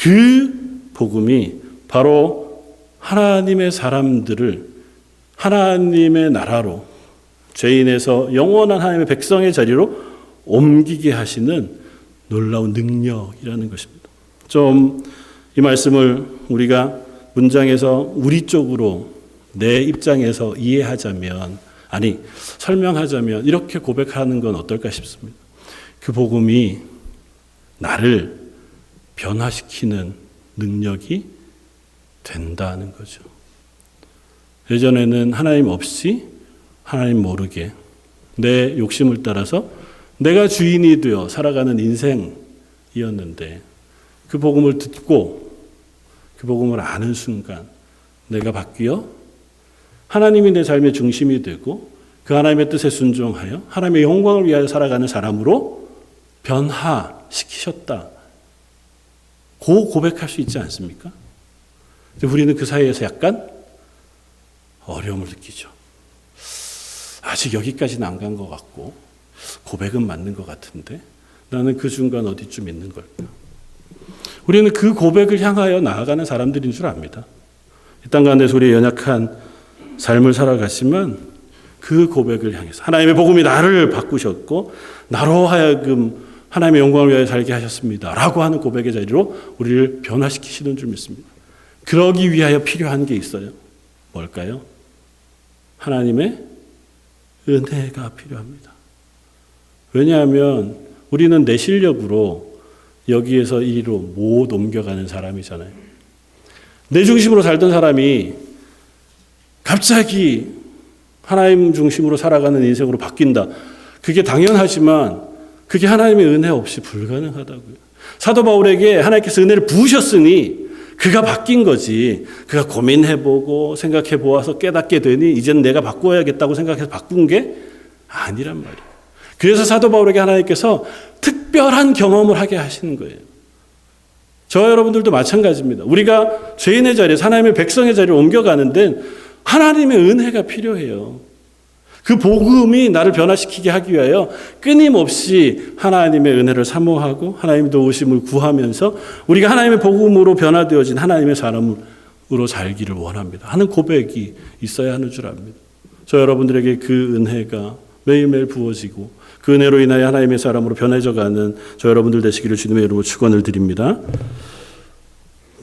그 복음이 바로 하나님의 사람들을 하나님의 나라로 죄인에서 영원한 하나님의 백성의 자리로 옮기게 하시는 놀라운 능력이라는 것입니다. 좀 이 말씀을 우리가 문장에서 우리 쪽으로 내 입장에서 이해하자면 설명하자면 이렇게 고백하는 건 어떨까 싶습니다. 그 복음이 나를 변화시키는 능력이 된다는 거죠. 예전에는 하나님 없이 하나님 모르게 내 욕심을 따라서 내가 주인이 되어 살아가는 인생이었는데 그 복음을 듣고 그 복음을 아는 순간 내가 바뀌어 하나님이 내 삶의 중심이 되고 그 하나님의 뜻에 순종하여 하나님의 영광을 위하여 살아가는 사람으로 변화시키셨다. 고백할 수 있지 않습니까? 근데 우리는 그 사이에서 약간 어려움을 느끼죠. 아직 여기까지는 안 간 것 같고 고백은 맞는 것 같은데 나는 그 중간 어디쯤 있는 걸까? 우리는 그 고백을 향하여 나아가는 사람들인 줄 압니다. 이 땅 가운데서 우리의 연약한 삶을 살아갔지만 그 고백을 향해서 하나님의 복음이 나를 바꾸셨고 나로 하여금 하나님의 영광을 위하여 살게 하셨습니다. 라고 하는 고백의 자리로 우리를 변화시키시는 줄 믿습니다. 그러기 위하여 필요한 게 있어요. 뭘까요? 하나님의 은혜가 필요합니다. 왜냐하면 우리는 내 실력으로 여기에서 이리로 못 옮겨가는 사람이잖아요. 내 중심으로 살던 사람이 갑자기 하나님 중심으로 살아가는 인생으로 바뀐다. 그게 당연하지만 그게 하나님의 은혜 없이 불가능하다고요. 사도 바울에게 하나님께서 은혜를 부으셨으니 그가 바뀐 거지. 그가 고민해보고 생각해보아서 깨닫게 되니 이제는 내가 바꿔야겠다고 생각해서 바꾼 게 아니란 말이에요. 그래서 사도 바울에게 하나님께서 특별한 경험을 하게 하시는 거예요. 저와 여러분들도 마찬가지입니다. 우리가 죄인의 자리에서 하나님의 백성의 자리로 옮겨가는 데는 하나님의 은혜가 필요해요. 그 복음이 나를 변화시키게 하기 위하여 끊임없이 하나님의 은혜를 사모하고 하나님의 도우심을 구하면서 우리가 하나님의 복음으로 변화되어진 하나님의 사람으로 살기를 원합니다. 하는 고백이 있어야 하는 줄 압니다. 저 여러분들에게 그 은혜가 매일매일 부어지고 그 은혜로 인하여 하나님의 사람으로 변해져가는 저 여러분들 되시기를 주님의 이름으로 축원을 드립니다.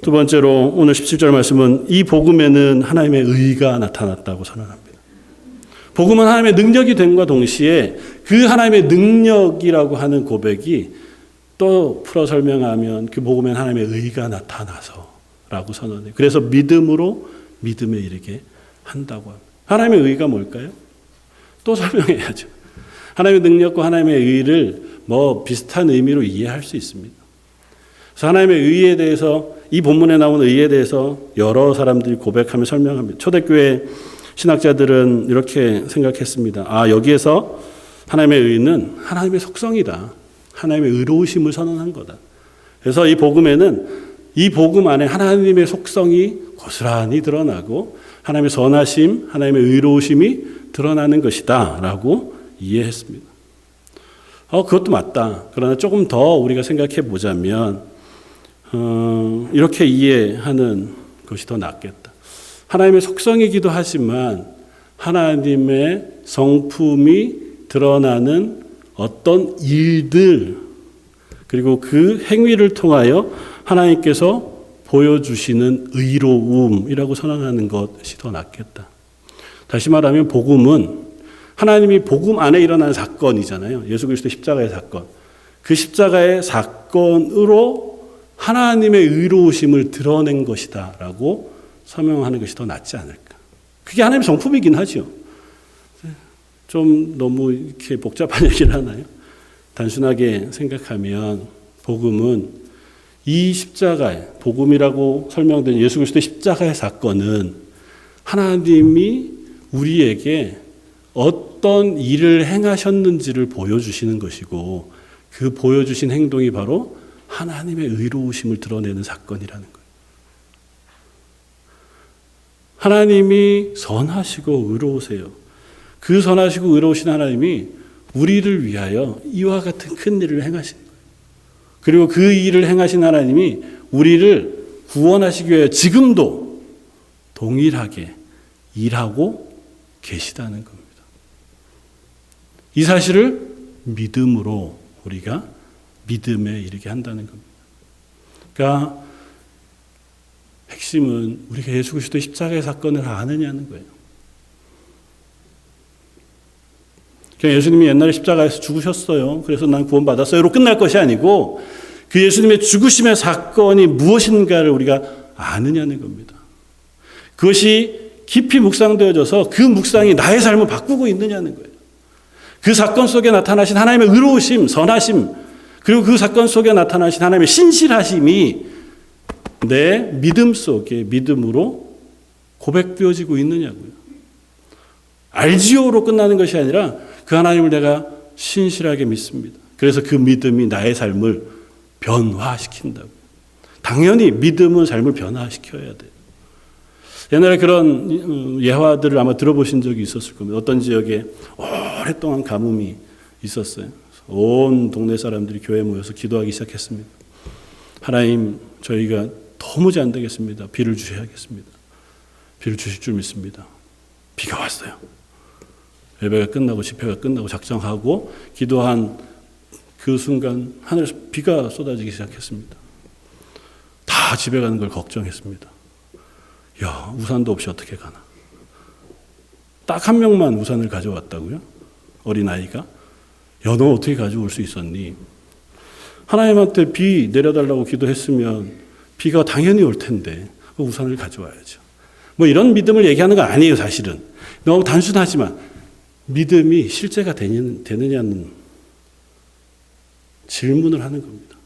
두 번째로 오늘 17절 말씀은 이 복음에는 하나님의 의가 나타났다고 선언합니다. 복음은 하나님의 능력이 됨과 동시에 그 하나님의 능력이라고 하는 고백이 또 풀어 설명하면 그 복음에는 하나님의 의가 나타나서라고 선언해요. 그래서 믿음으로 믿음에 이르게 한다고 합니다. 하나님의 의가 뭘까요? 또 설명해야죠. 하나님의 능력과 하나님의 의를 비슷한 의미로 이해할 수 있습니다. 그래서 하나님의 의에 대해서 이 본문에 나온 의에 대해서 여러 사람들이 고백하며 설명합니다. 초대교회 신학자들은 이렇게 생각했습니다. 여기에서 하나님의 의는 하나님의 속성이다. 하나님의 의로우심을 선언한 거다. 그래서 이 복음에는 이 복음 안에 하나님의 속성이 고스란히 드러나고 하나님의 선하심, 하나님의 의로우심이 드러나는 것이다 라고 이해했습니다. 그것도 맞다. 그러나 조금 더 우리가 생각해 보자면 이렇게 이해하는 것이 더 낫겠다. 하나님의 속성이기도 하지만 하나님의 성품이 드러나는 어떤 일들 그리고 그 행위를 통하여 하나님께서 보여주시는 의로움이라고 선언하는 것이 더 낫겠다. 다시 말하면 복음은 하나님이 복음 안에 일어난 사건이잖아요. 예수 그리스도 십자가의 사건. 그 십자가의 사건으로 하나님의 의로우심을 드러낸 것이다 라고 설명하는 것이 더 낫지 않을까. 그게 하나님의 성품이긴 하죠. 좀 너무 이렇게 복잡한 얘기를 하나요? 단순하게 생각하면 복음은 이 십자가의 복음이라고 설명된 예수 그리스도의 십자가의 사건은 하나님이 우리에게 어떤 일을 행하셨는지를 보여주시는 것이고 그 보여주신 행동이 바로 하나님의 의로우심을 드러내는 사건이라는 거예요. 하나님이 선하시고 의로우세요. 그 선하시고 의로우신 하나님이 우리를 위하여 이와 같은 큰 일을 행하신 거예요. 그리고 그 일을 행하신 하나님이 우리를 구원하시기 위해 지금도 동일하게 일하고 계시다는 겁니다. 이 사실을 믿음으로 우리가 믿음에 이르게 한다는 겁니다. 그러니까 핵심은 우리가 예수 그리스도의 십자가의 사건을 아느냐는 거예요. 그냥 예수님이 옛날에 십자가에서 죽으셨어요. 그래서 난 구원받았어요로 끝날 것이 아니고 그 예수님의 죽으심의 사건이 무엇인가를 우리가 아느냐는 겁니다. 그것이 깊이 묵상되어져서 그 묵상이 나의 삶을 바꾸고 있느냐는 거예요. 그 사건 속에 나타나신 하나님의 의로우심, 선하심, 그리고 그 사건 속에 나타나신 하나님의 신실하심이 내 믿음 속에 믿음으로 고백되어지고 있느냐고요. 알지요로 끝나는 것이 아니라 그 하나님을 내가 신실하게 믿습니다. 그래서 그 믿음이 나의 삶을 변화시킨다고요. 당연히 믿음은 삶을 변화시켜야 돼요. 옛날에 그런 예화들을 아마 들어보신 적이 있었을 겁니다. 어떤 지역에 오랫동안 가뭄이 있었어요. 온 동네 사람들이 교회에 모여서 기도하기 시작했습니다. 하나님, 저희가 도무지 안 되겠습니다. 비를 주셔야겠습니다. 비를 주실 줄 믿습니다. 비가 왔어요. 예배가 끝나고 집회가 끝나고 작정하고 기도한 그 순간 하늘에서 비가 쏟아지기 시작했습니다. 다 집에 가는 걸 걱정했습니다. 야, 우산도 없이 어떻게 가나. 딱 한 명만 우산을 가져왔다고요? 어린아이가? 야, 너 어떻게 가져올 수 있었니? 하나님한테 비 내려달라고 기도했으면 비가 당연히 올 텐데 그 우산을 가져와야죠. 뭐 이런 믿음을 얘기하는 건 아니에요, 사실은. 너무 단순하지만 믿음이 실제가 되느냐는 질문을 하는 겁니다.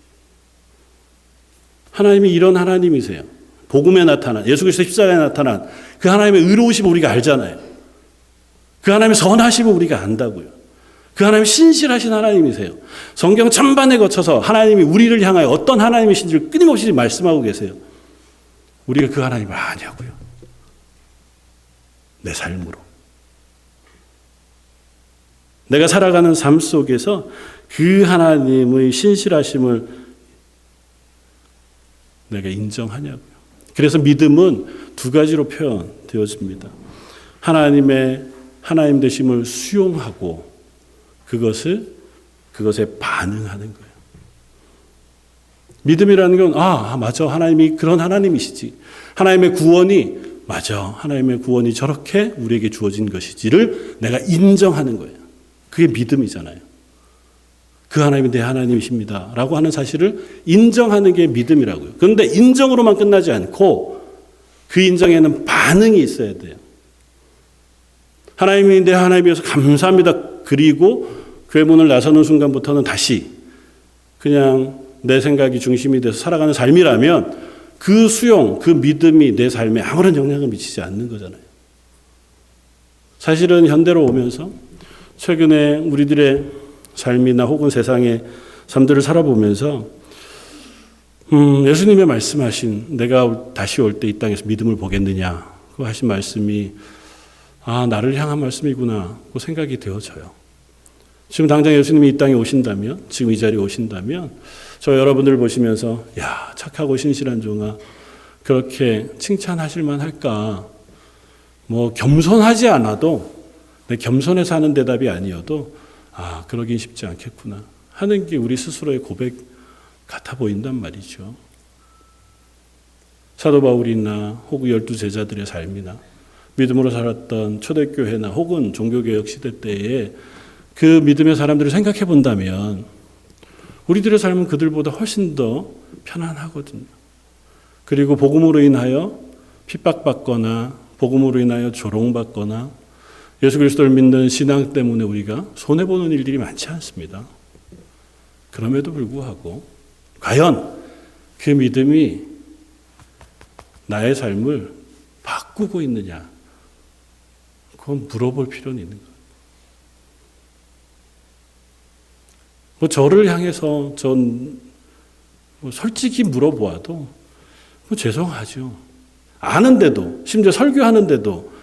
하나님이 이런 하나님이세요. 복음에 나타난, 예수 그리스도 십자가에 나타난 그 하나님의 의로우심을 우리가 알잖아요. 그 하나님의 선하심을 우리가 안다고요. 그 하나님이 신실하신 하나님이세요. 성경 전반에 거쳐서 하나님이 우리를 향하여 어떤 하나님이신지를 끊임없이 말씀하고 계세요. 우리가 그 하나님을 아냐고요. 내 삶으로. 내가 살아가는 삶 속에서 그 하나님의 신실하심을 내가 인정하냐고요. 그래서 믿음은 두 가지로 표현되어집니다. 하나님 되심을 수용하고 그것에 반응하는 거예요. 믿음이라는 건 맞아. 하나님이 그런 하나님이시지. 하나님의 구원이 맞아. 하나님의 구원이 저렇게 우리에게 주어진 것이지를 내가 인정하는 거예요. 그게 믿음이잖아요. 그 하나님이 내 하나님이십니다. 라고 하는 사실을 인정하는 게 믿음이라고요. 그런데 인정으로만 끝나지 않고 그 인정에는 반응이 있어야 돼요. 하나님이 내 하나님이어서 감사합니다. 그리고 교회 문을 나서는 순간부터는 다시 그냥 내 생각이 중심이 돼서 살아가는 삶이라면 그 수용, 그 믿음이 내 삶에 아무런 영향을 미치지 않는 거잖아요. 사실은 현대로 오면서 최근에 우리들의 삶이나 혹은 세상의 삶들을 살아보면서 예수님의 말씀하신 내가 다시 올 때 이 땅에서 믿음을 보겠느냐 그 하신 말씀이 나를 향한 말씀이구나 그 생각이 되어져요. 지금 당장 예수님이 이 땅에 오신다면, 지금 이 자리에 오신다면 저 여러분들 보시면서 야, 착하고 신실한 종아, 그렇게 칭찬하실 만할까? 뭐 겸손하지 않아도, 내 겸손해서 하는 대답이 아니어도 아, 그러긴 쉽지 않겠구나 하는 게 우리 스스로의 고백 같아 보인단 말이죠. 사도 바울이나 혹은 12 제자들의 삶이나 믿음으로 살았던 초대교회나 혹은 종교개혁 시대 때에 그 믿음의 사람들을 생각해 본다면 우리들의 삶은 그들보다 훨씬 더 편안하거든요. 그리고 복음으로 인하여 핍박받거나 복음으로 인하여 조롱받거나 예수 그리스도를 믿는 신앙 때문에 우리가 손해보는 일들이 많지 않습니다. 그럼에도 불구하고 과연 그 믿음이 나의 삶을 바꾸고 있느냐, 그건 물어볼 필요는 있는 거예요. 뭐 저를 향해서 전 솔직히 물어보아도 뭐 죄송하죠. 아는데도, 심지어 설교하는데도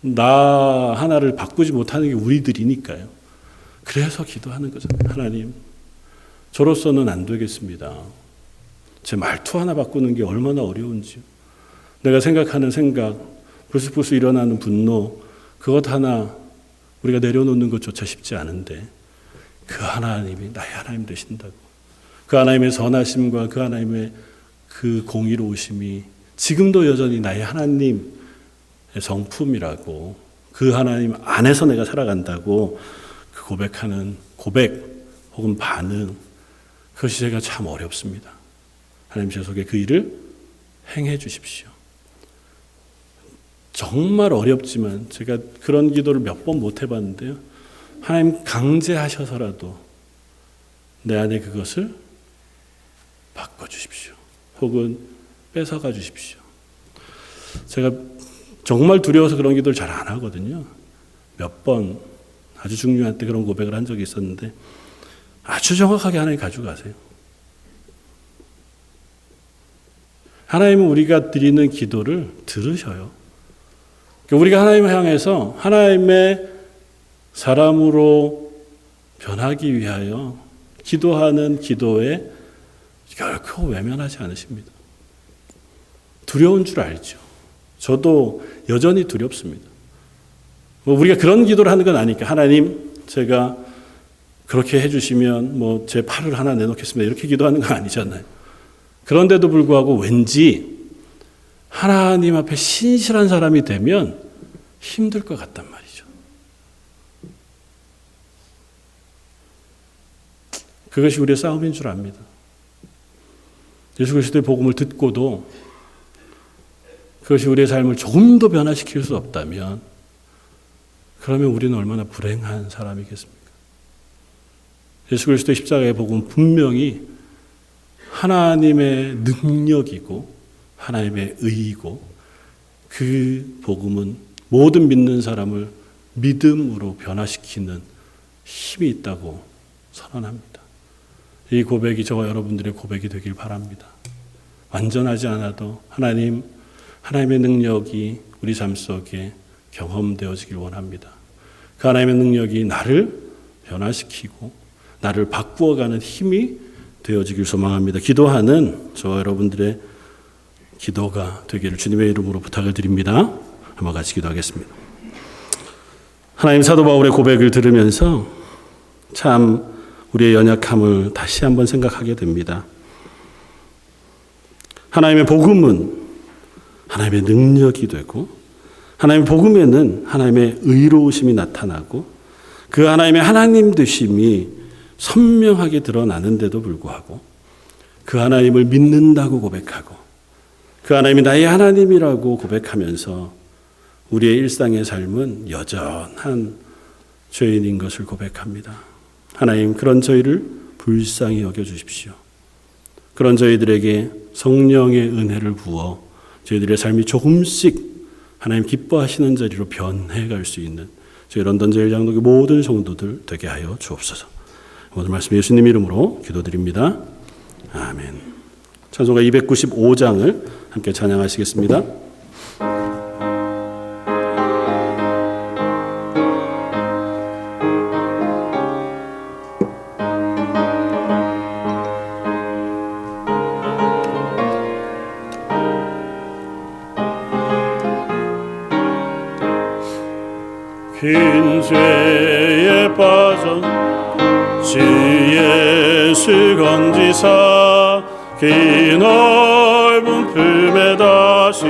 나 하나를 바꾸지 못하는 게 우리들이니까요. 그래서 기도하는 거잖아요. 하나님, 저로서는 안 되겠습니다. 제 말투 하나 바꾸는 게 얼마나 어려운지요. 내가 생각하는 생각, 불쑥불쑥 일어나는 분노, 그것 하나 우리가 내려놓는 것조차 쉽지 않은데 그 하나님이 나의 하나님 되신다고. 그 하나님의 선하심과 그 하나님의 그 공의로우심이 지금도 여전히 나의 하나님의 성품이라고, 그 하나님 안에서 내가 살아간다고 그 고백하는 고백 혹은 반응, 그것이 제가 참 어렵습니다. 하나님 제 속에 그 일을 행해 주십시오. 정말 어렵지만 제가 그런 기도를 몇 번 못 해봤는데요. 하나님 강제하셔서라도 내 안에 그것을 바꿔주십시오. 혹은 뺏어가 주십시오. 제가 정말 두려워서 그런 기도를 잘 안 하거든요. 몇 번 아주 중요한 때 그런 고백을 한 적이 있었는데 아주 정확하게 하나님 가져가세요. 하나님은 우리가 드리는 기도를 들으셔요. 우리가 하나님을 향해서 하나님의 사람으로 변하기 위하여 기도하는 기도에 결코 외면하지 않으십니다. 두려운 줄 알죠. 저도 여전히 두렵습니다. 우리가 그런 기도를 하는 건 아니니까 하나님 제가 그렇게 해주시면 뭐 제 팔을 하나 내놓겠습니다. 이렇게 기도하는 건 아니잖아요. 그런데도 불구하고 왠지 하나님 앞에 신실한 사람이 되면 힘들 것 같단 말이죠. 그것이 우리의 싸움인 줄 압니다. 예수 그리스도의 복음을 듣고도 그것이 우리의 삶을 조금 더 변화시킬 수 없다면 그러면 우리는 얼마나 불행한 사람이겠습니까? 예수 그리스도의 십자가의 복음은 분명히 하나님의 능력이고 하나님의 의이고 그 복음은 모든 믿는 사람을 믿음으로 변화시키는 힘이 있다고 선언합니다. 이 고백이 저와 여러분들의 고백이 되길 바랍니다. 완전하지 않아도 하나님의 능력이 우리 삶 속에 경험되어지길 원합니다. 그 하나님의 능력이 나를 변화시키고 나를 바꾸어가는 힘이 되어지길 소망합니다. 기도하는 저와 여러분들의 기도가 되기를 주님의 이름으로 부탁을 드립니다. 한번 같이 기도하겠습니다. 하나님, 사도 바울의 고백을 들으면서 참 우리의 연약함을 다시 한번 생각하게 됩니다. 하나님의 복음은 하나님의 능력이 되고 하나님의 복음에는 하나님의 의로우심이 나타나고 그 하나님의 하나님 되심이 선명하게 드러나는데도 불구하고 그 하나님을 믿는다고 고백하고 그 하나님이 나의 하나님이라고 고백하면서 우리의 일상의 삶은 여전한 죄인인 것을 고백합니다. 하나님, 그런 저희를 불쌍히 여겨주십시오. 그런 저희들에게 성령의 은혜를 부어 저희들의 삶이 조금씩 하나님 기뻐하시는 자리로 변해갈 수 있는 저희 런던 제일장독의 모든 성도들 되게 하여 주옵소서. 오늘 말씀 예수님 이름으로 기도드립니다. 아멘. 찬송가 295장을 함께 찬양하시겠습니다. 긴 죄에 빠져 주 예수 건지사 그 넓은 품에 다시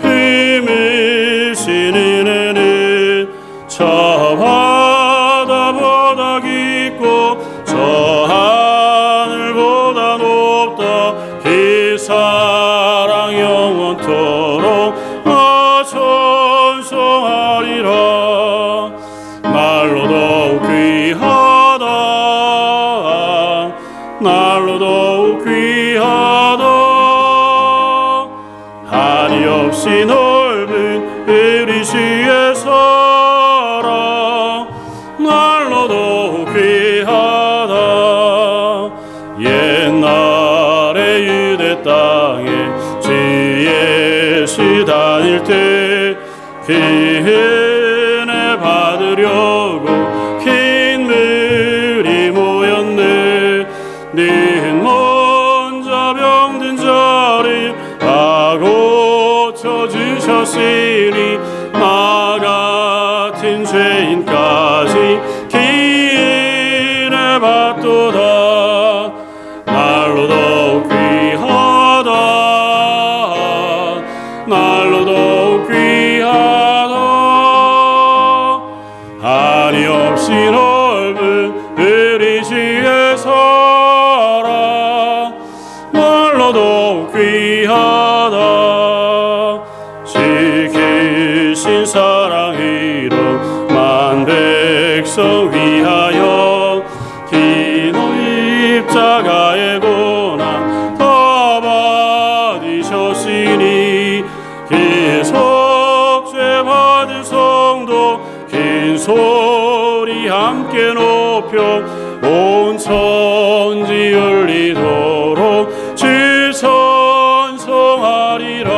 품으신 은혜는 저 바다보다 깊고 저 하늘보다 높다. 그 사랑 영원토록 찬송하리라. 날로도 귀하다 날로도 귀하다. 한이 없이 넓은 우리 주의 사랑 날로도 귀하다. 옛날에 유대 땅에 주 예수 다닐 때 그 은혜 받으려고 긴 물이 모였네. 는 먼저 병든 자를 다 고쳐주셨으니 나 같은 죄인까지 그 은혜 받도다. 날로도 귀하다 날로도 귀하다. 한이 없이 넓은 우리 주의 사랑 날로도 귀하다. 지키신 사랑으로 만 백성 위하여 긴 십자가의 고난 다 받으셨으니 계속 죄 받은 성도 긴 소리 함께 높여 온 천지 울리도록 주 찬송하리라.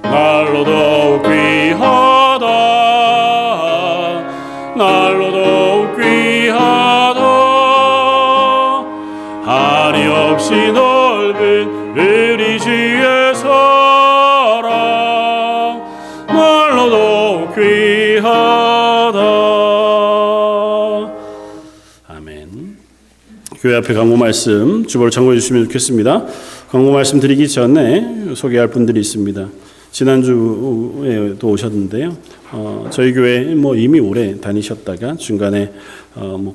날로도 귀하다 날로도 귀하다. 한이 없이 넓은 우리 주의 사랑 날로도 귀하다. 아멘. 교회 앞에 광고 말씀 주보를 참고해 주시면 좋겠습니다. 광고 말씀 드리기 전에 소개할 분들이 있습니다. 지난주에도 오셨는데요. 저희 교회 이미 오래 다니셨다가 중간에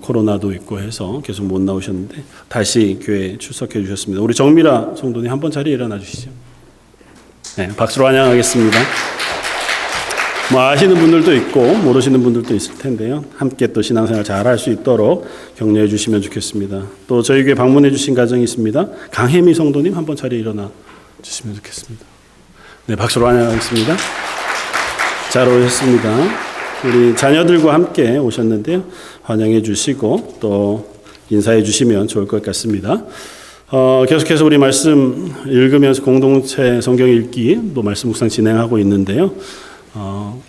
코로나도 있고 해서 계속 못 나오셨는데 다시 교회에 출석해 주셨습니다. 우리 정미라 성도님 한번 자리에 일어나 주시죠. 네, 박수로 환영하겠습니다. 아시는 분들도 있고 모르시는 분들도 있을 텐데요. 함께 또 신앙생활 잘 할 수 있도록 격려해 주시면 좋겠습니다. 또 저희 교회 방문해 주신 가정이 있습니다. 강혜미 성도님 한번 자리에 일어나 주시면 좋겠습니다. 네, 박수로 환영하겠습니다. 잘 오셨습니다. 우리 자녀들과 함께 오셨는데요. 환영해 주시고 또 인사해 주시면 좋을 것 같습니다. 계속해서 우리 말씀 읽으면서 공동체 성경 읽기 또 말씀 묵상 진행하고 있는데요.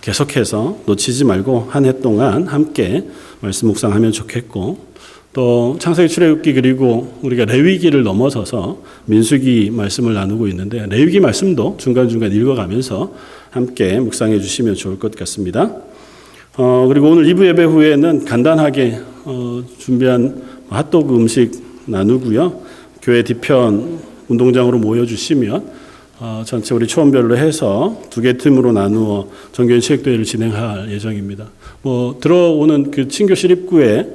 계속해서 놓치지 말고 한 해 동안 함께 말씀 묵상하면 좋겠고 또 창세기 출애굽기 그리고 우리가 레위기를 넘어서서 민수기 말씀을 나누고 있는데 레위기 말씀도 중간중간 읽어가면서 함께 묵상해 주시면 좋을 것 같습니다. 그리고 오늘 2부 예배 후에는 간단하게 준비한 핫도그 음식 나누고요. 교회 뒤편 운동장으로 모여주시면 전체 우리 초원별로 해서 2개 팀으로 나누어 정교인 체육대회를 진행할 예정입니다. 들어오는 그 친교실 입구에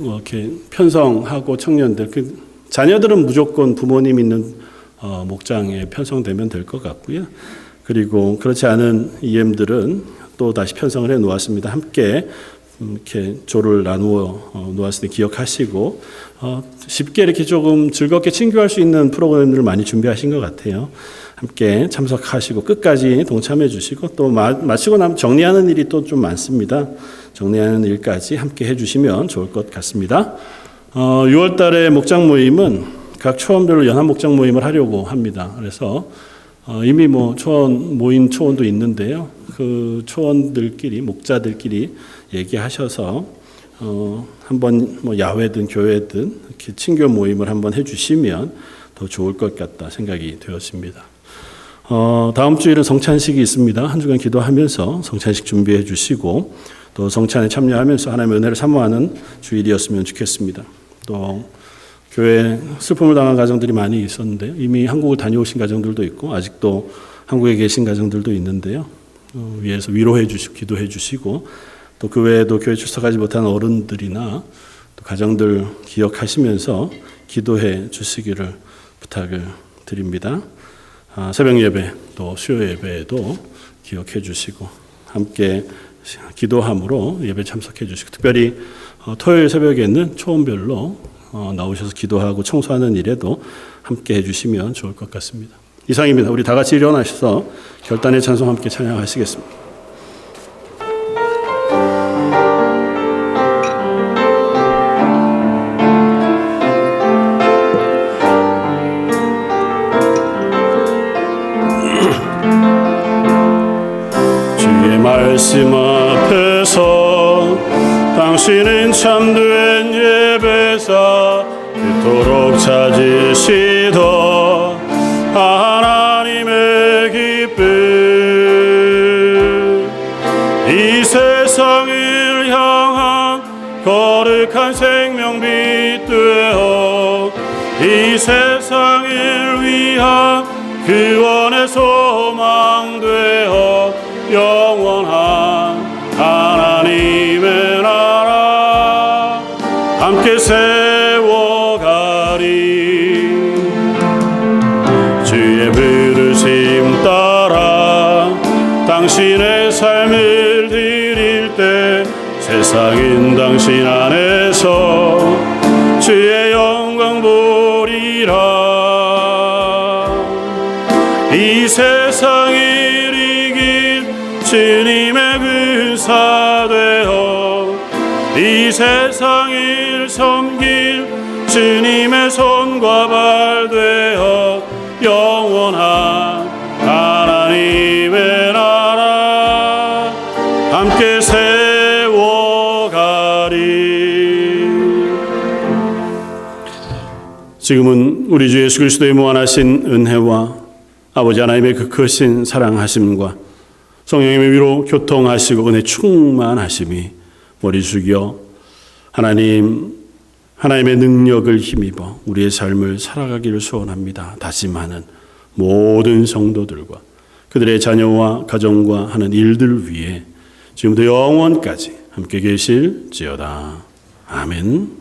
이렇게 편성하고 청년들, 자녀들은 무조건 부모님 있는 목장에 편성되면 될 것 같고요. 그리고 그렇지 않은 EM들은 또 다시 편성을 해 놓았습니다. 함께 이렇게 조를 나누어 놓았으니 기억하시고 쉽게 이렇게 조금 즐겁게 친교할 수 있는 프로그램들을 많이 준비하신 것 같아요. 함께 참석하시고 끝까지 동참해 주시고 또 마치고 나면 정리하는 일이 또 좀 많습니다. 정리하는 일까지 함께 해주시면 좋을 것 같습니다. 6월 달에 목장 모임은 각 초원별로 연합 목장 모임을 하려고 합니다. 그래서 이미 초원 모인 초원도 있는데요. 그 초원들끼리 목자들끼리 얘기하셔서 한번 야외든 교회든 이렇게 친교 모임을 한번 해주시면 더 좋을 것 같다 생각이 되었습니다. 다음 주일은 성찬식이 있습니다. 한 주간 기도하면서 성찬식 준비해 주시고 또 성찬에 참여하면서 하나님의 은혜를 사모하는 주일이었으면 좋겠습니다. 또 교회 슬픔을 당한 가정들이 많이 있었는데요. 이미 한국을 다녀오신 가정들도 있고 아직도 한국에 계신 가정들도 있는데요. 위에서 위로해 주시고 기도해 주시고 또 그 외에도 교회 출석하지 못한 어른들이나 또 가정들 기억하시면서 기도해 주시기를 부탁을 드립니다. 새벽 예배 또 수요 예배에도 기억해 주시고 함께 기도함으로 예배 참석해 주시고 특별히 토요일 새벽에는 초원별로 나오셔서 기도하고 청소하는 일에도 함께 해주시면 좋을 것 같습니다. 이상입니다. 우리 다 같이 일어나셔서 결단의 찬송 함께 찬양하시겠습니다. 주의 말씀 앞에서 당신은 참된 예배사 그토록 찾으시던 하나님의 기쁨 이 세상을 향한 거룩한 생명빛 되어 이 세상을 위한 구원의 소망 되어 영원한 하나님의 나라 함께 세워가리 주의 부르심 따라 당신의 삶을 드릴 때 세상은 당신 안에서 주의 영광 보리라 이 세상을 이길 주님의 군사 되어 이 세상을 섬길 주님의 손과 발 되어 영원한 하나님의 나라 함께 세워가리. 지금은 우리 주 예수 그리스도의 무한하신 은혜와 아버지 하나님의 그 크신 사랑하심과 성령님의 위로 교통하시고 은혜 충만하심이 머리 숙여 하나님의 능력을 힘입어 우리의 삶을 살아가기를 소원합니다. 다짐하는 모든 성도들과 그들의 자녀와 가정과 하는 일들 위해 지금부터 영원까지 함께 계실지어다. 아멘.